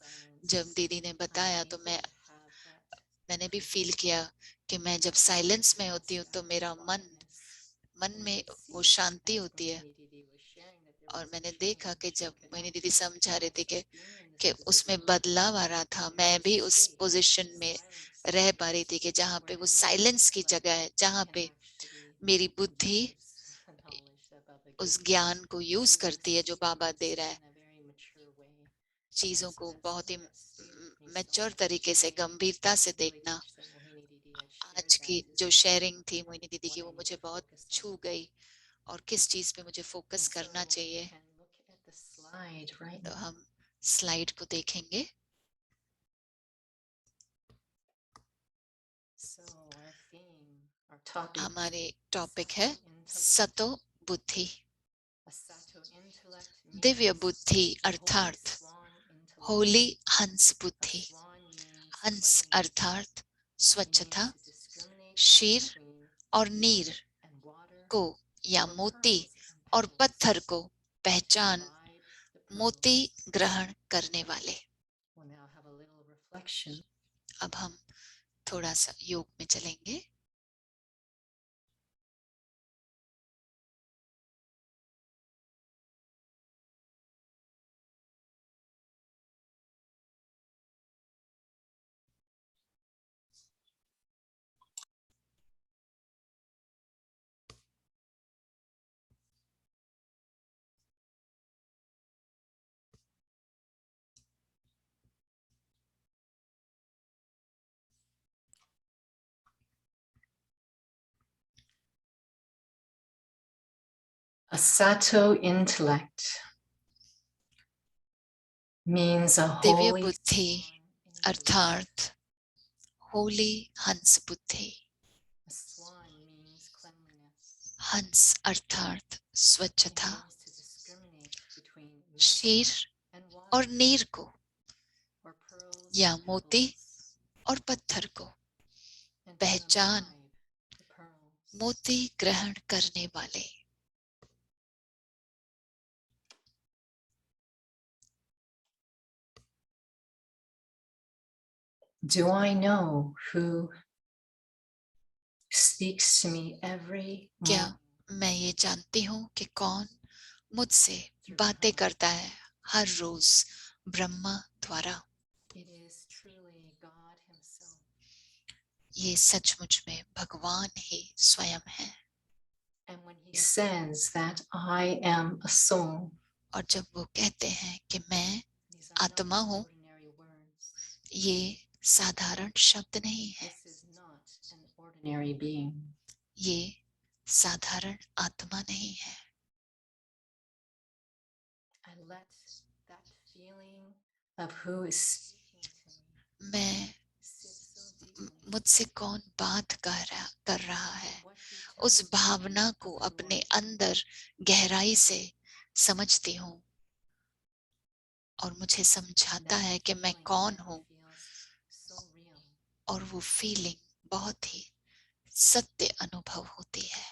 Speaker 1: जब दीदी ने बताया तो मैंने भी फील किया कि मैं जब साइलेंस में होती हूँ तो मेरा मन में वो शांति होती है। और मैंने देखा कि जब मैंने दीदी समझा रही थी कि उसमें बदलाव आ रहा था, मैं भी उस पोजीशन में रह पा रही थी कि जहाँ पे वो साइलेंस की जगह है, जहाँ पे मेरी बुद्धि उस ज्ञान को यूज करती है जो बाबा दे रहा है, चीजों को बहुत ही मैच्योर तरीके से, गंभीरता से देखना। आज की जो शेयरिंग थी मोहिनी दीदी की, वो मुझे बहुत छू गई और किस चीज पे मुझे फोकस करना चाहिए। तो हम स्लाइड को देखेंगे। हमारे टॉपिक है सतो बुद्धि। दिव्य बुद्धि अर्थात होली हंस बुद्धि। हंस अर्थात स्वच्छता, शीर और नीर को या मोती और पत्थर को पहचान, मोती ग्रहण करने वाले। अब हम थोड़ा सा योग में चलेंगे।
Speaker 2: A sato intellect means a
Speaker 1: Divya
Speaker 2: holy
Speaker 1: बुद्धि अर्थात होली हंस बुद्धि।
Speaker 2: A swan means cleanliness.
Speaker 1: हंस अर्थात स्वच्छता,
Speaker 2: It means to discriminate between milk
Speaker 1: Ksheer
Speaker 2: and water,
Speaker 1: और नीर को
Speaker 2: or pearls
Speaker 1: या
Speaker 2: and
Speaker 1: मोती
Speaker 2: pebbles,
Speaker 1: और पत्थर को
Speaker 2: and to
Speaker 1: पहचान,
Speaker 2: imbibe the pearls.
Speaker 1: मोती ग्रहण करने वाले।
Speaker 2: Do I know who speaks to me every
Speaker 1: क्या
Speaker 2: morning
Speaker 1: मैं ये जानती हूँ कि कौन मुझसे बातें करता है हर रोज ब्रह्मा द्वारा?
Speaker 2: It is truly God Himself.
Speaker 1: ये सचमुच में भगवान ही स्वयं है।
Speaker 2: And when He says that I am a soul,
Speaker 1: और जब वो कहते हैं कि मैं
Speaker 2: these are not
Speaker 1: आत्मा हूँ,
Speaker 2: ordinary words.
Speaker 1: ये साधारण शब्द नहीं है,
Speaker 2: This is not an ordinary being.
Speaker 1: ये साधारण आत्मा नहीं है।
Speaker 2: I let that feeling of who is speaking to me
Speaker 1: मैं
Speaker 2: sit so deeply.
Speaker 1: मुझसे कौन बात कर रहा है,
Speaker 2: What He
Speaker 1: उस
Speaker 2: tells me
Speaker 1: भावना को
Speaker 2: as I
Speaker 1: अपने
Speaker 2: watch Him.
Speaker 1: अंदर गहराई से समझती हूँ और मुझे समझाता
Speaker 2: That
Speaker 1: है कि मैं
Speaker 2: feeling
Speaker 1: कौन
Speaker 2: then
Speaker 1: हूँ,
Speaker 2: feels so real.
Speaker 1: और वो फीलिंग बहुत ही सत्य अनुभव होती है।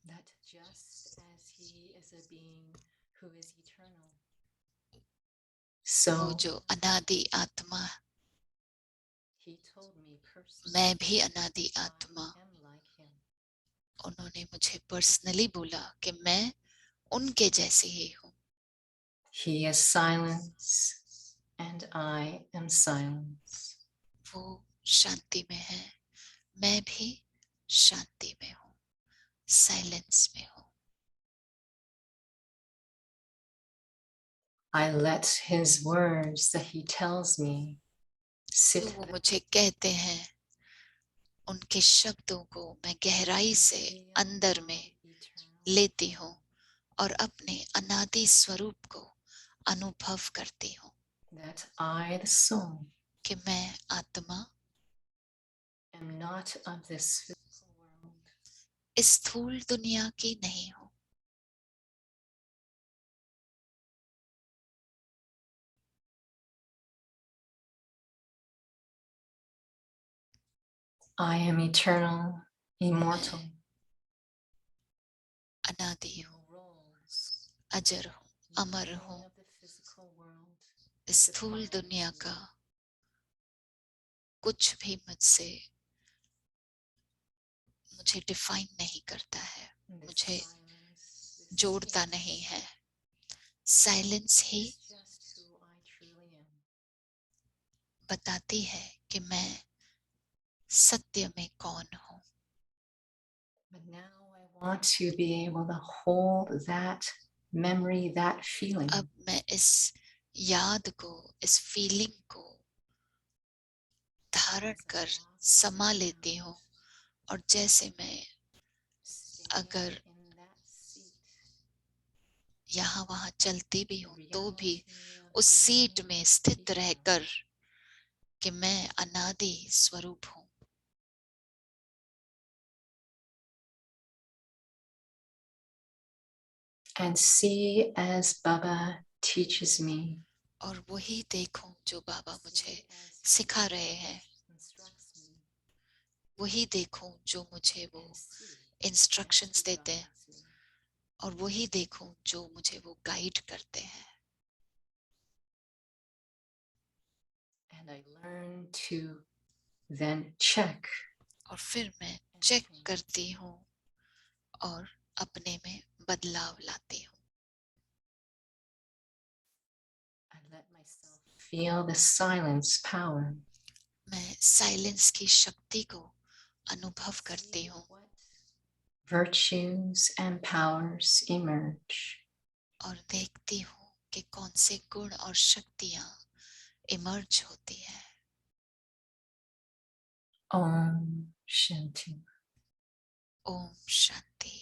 Speaker 2: That just as He is a being who is eternal,
Speaker 1: वो
Speaker 2: so
Speaker 1: जो अनादि आत्मा,
Speaker 2: He told me personally,
Speaker 1: मैं भी अनादि
Speaker 2: I
Speaker 1: आत्मा,
Speaker 2: am like Him.
Speaker 1: उन्होंने मुझे पर्सनली बोला कि मैं उनके जैसे ही हूँ।
Speaker 2: He is silence, and I am silence.
Speaker 1: वो शांति में है, मैं भी शांति में हूँ, साइलेंस में हूँ।
Speaker 2: I let His words that He tells me
Speaker 1: जो
Speaker 2: sit
Speaker 1: वो
Speaker 2: there
Speaker 1: मुझे कहते हैं, उनके शब्दों को मैं गहराई
Speaker 2: and
Speaker 1: से
Speaker 2: feel
Speaker 1: अंदर
Speaker 2: my
Speaker 1: में
Speaker 2: eternal
Speaker 1: लेती हूँ और अपने अनादि स्वरूप को अनुभव करती हूँ
Speaker 2: that I, the soul,
Speaker 1: कि मैं आत्मा
Speaker 2: am not of this physical world.
Speaker 1: इस स्थूल दुनिया की नहीं हूँ।
Speaker 2: I am eternal, immortal.
Speaker 1: अनादि
Speaker 2: No
Speaker 1: हूँ,
Speaker 2: roles,
Speaker 1: अजर हूँ, अमर
Speaker 2: nothing
Speaker 1: हूँ।
Speaker 2: of the physical world
Speaker 1: इस स्थूल दुनिया
Speaker 2: defines
Speaker 1: का
Speaker 2: me.
Speaker 1: कुछ भी मुझे डिफाइन नहीं करता है,
Speaker 2: This
Speaker 1: मुझे
Speaker 2: silence, this
Speaker 1: जोड़ता नहीं है। Silence he
Speaker 2: is just who I truly am.
Speaker 1: बताती है कि मैं सत्य में कौन हूँ।
Speaker 2: But now I want to be able to hold that memory, that feeling,
Speaker 1: अब मैं इस याद को, इस फीलिंग को धारण
Speaker 2: as I
Speaker 1: कर
Speaker 2: walk
Speaker 1: समा
Speaker 2: around,
Speaker 1: लेती हूँ, और जैसे मैं
Speaker 2: staying
Speaker 1: अगर
Speaker 2: in that seat,
Speaker 1: यहाँ वहाँ चलती भी
Speaker 2: the
Speaker 1: हूँ तो भी
Speaker 2: reality of
Speaker 1: उस सीट
Speaker 2: being
Speaker 1: में स्थित
Speaker 2: eternal.
Speaker 1: रहकर कि मैं अनादि स्वरूप हूँ।
Speaker 2: And see as Baba teaches me,
Speaker 1: और वही देखूं जो बाबा मुझे
Speaker 2: see as
Speaker 1: सिखा
Speaker 2: He
Speaker 1: रहे हैं,
Speaker 2: instructs me,
Speaker 1: वही देखूं जो मुझे वो
Speaker 2: and see
Speaker 1: instructions
Speaker 2: as He
Speaker 1: देते हैं,
Speaker 2: guides me.
Speaker 1: और वही देखूं जो मुझे वो गाइड करते हैं।
Speaker 2: And I learn to then check
Speaker 1: और फिर मैं
Speaker 2: and
Speaker 1: चेक
Speaker 2: change.
Speaker 1: करती हूँ और अपने में बदलाव लाती हूँ।
Speaker 2: I let myself feel the silence power.
Speaker 1: मैं साइलेंस की शक्ति को अनुभव करती
Speaker 2: See
Speaker 1: हूँ
Speaker 2: what virtues and powers emerge.
Speaker 1: और देखती हूँ कि कौन से गुण और शक्तियाँ इमर्ज होती है।
Speaker 2: Om Shanti.
Speaker 1: ओम शांति।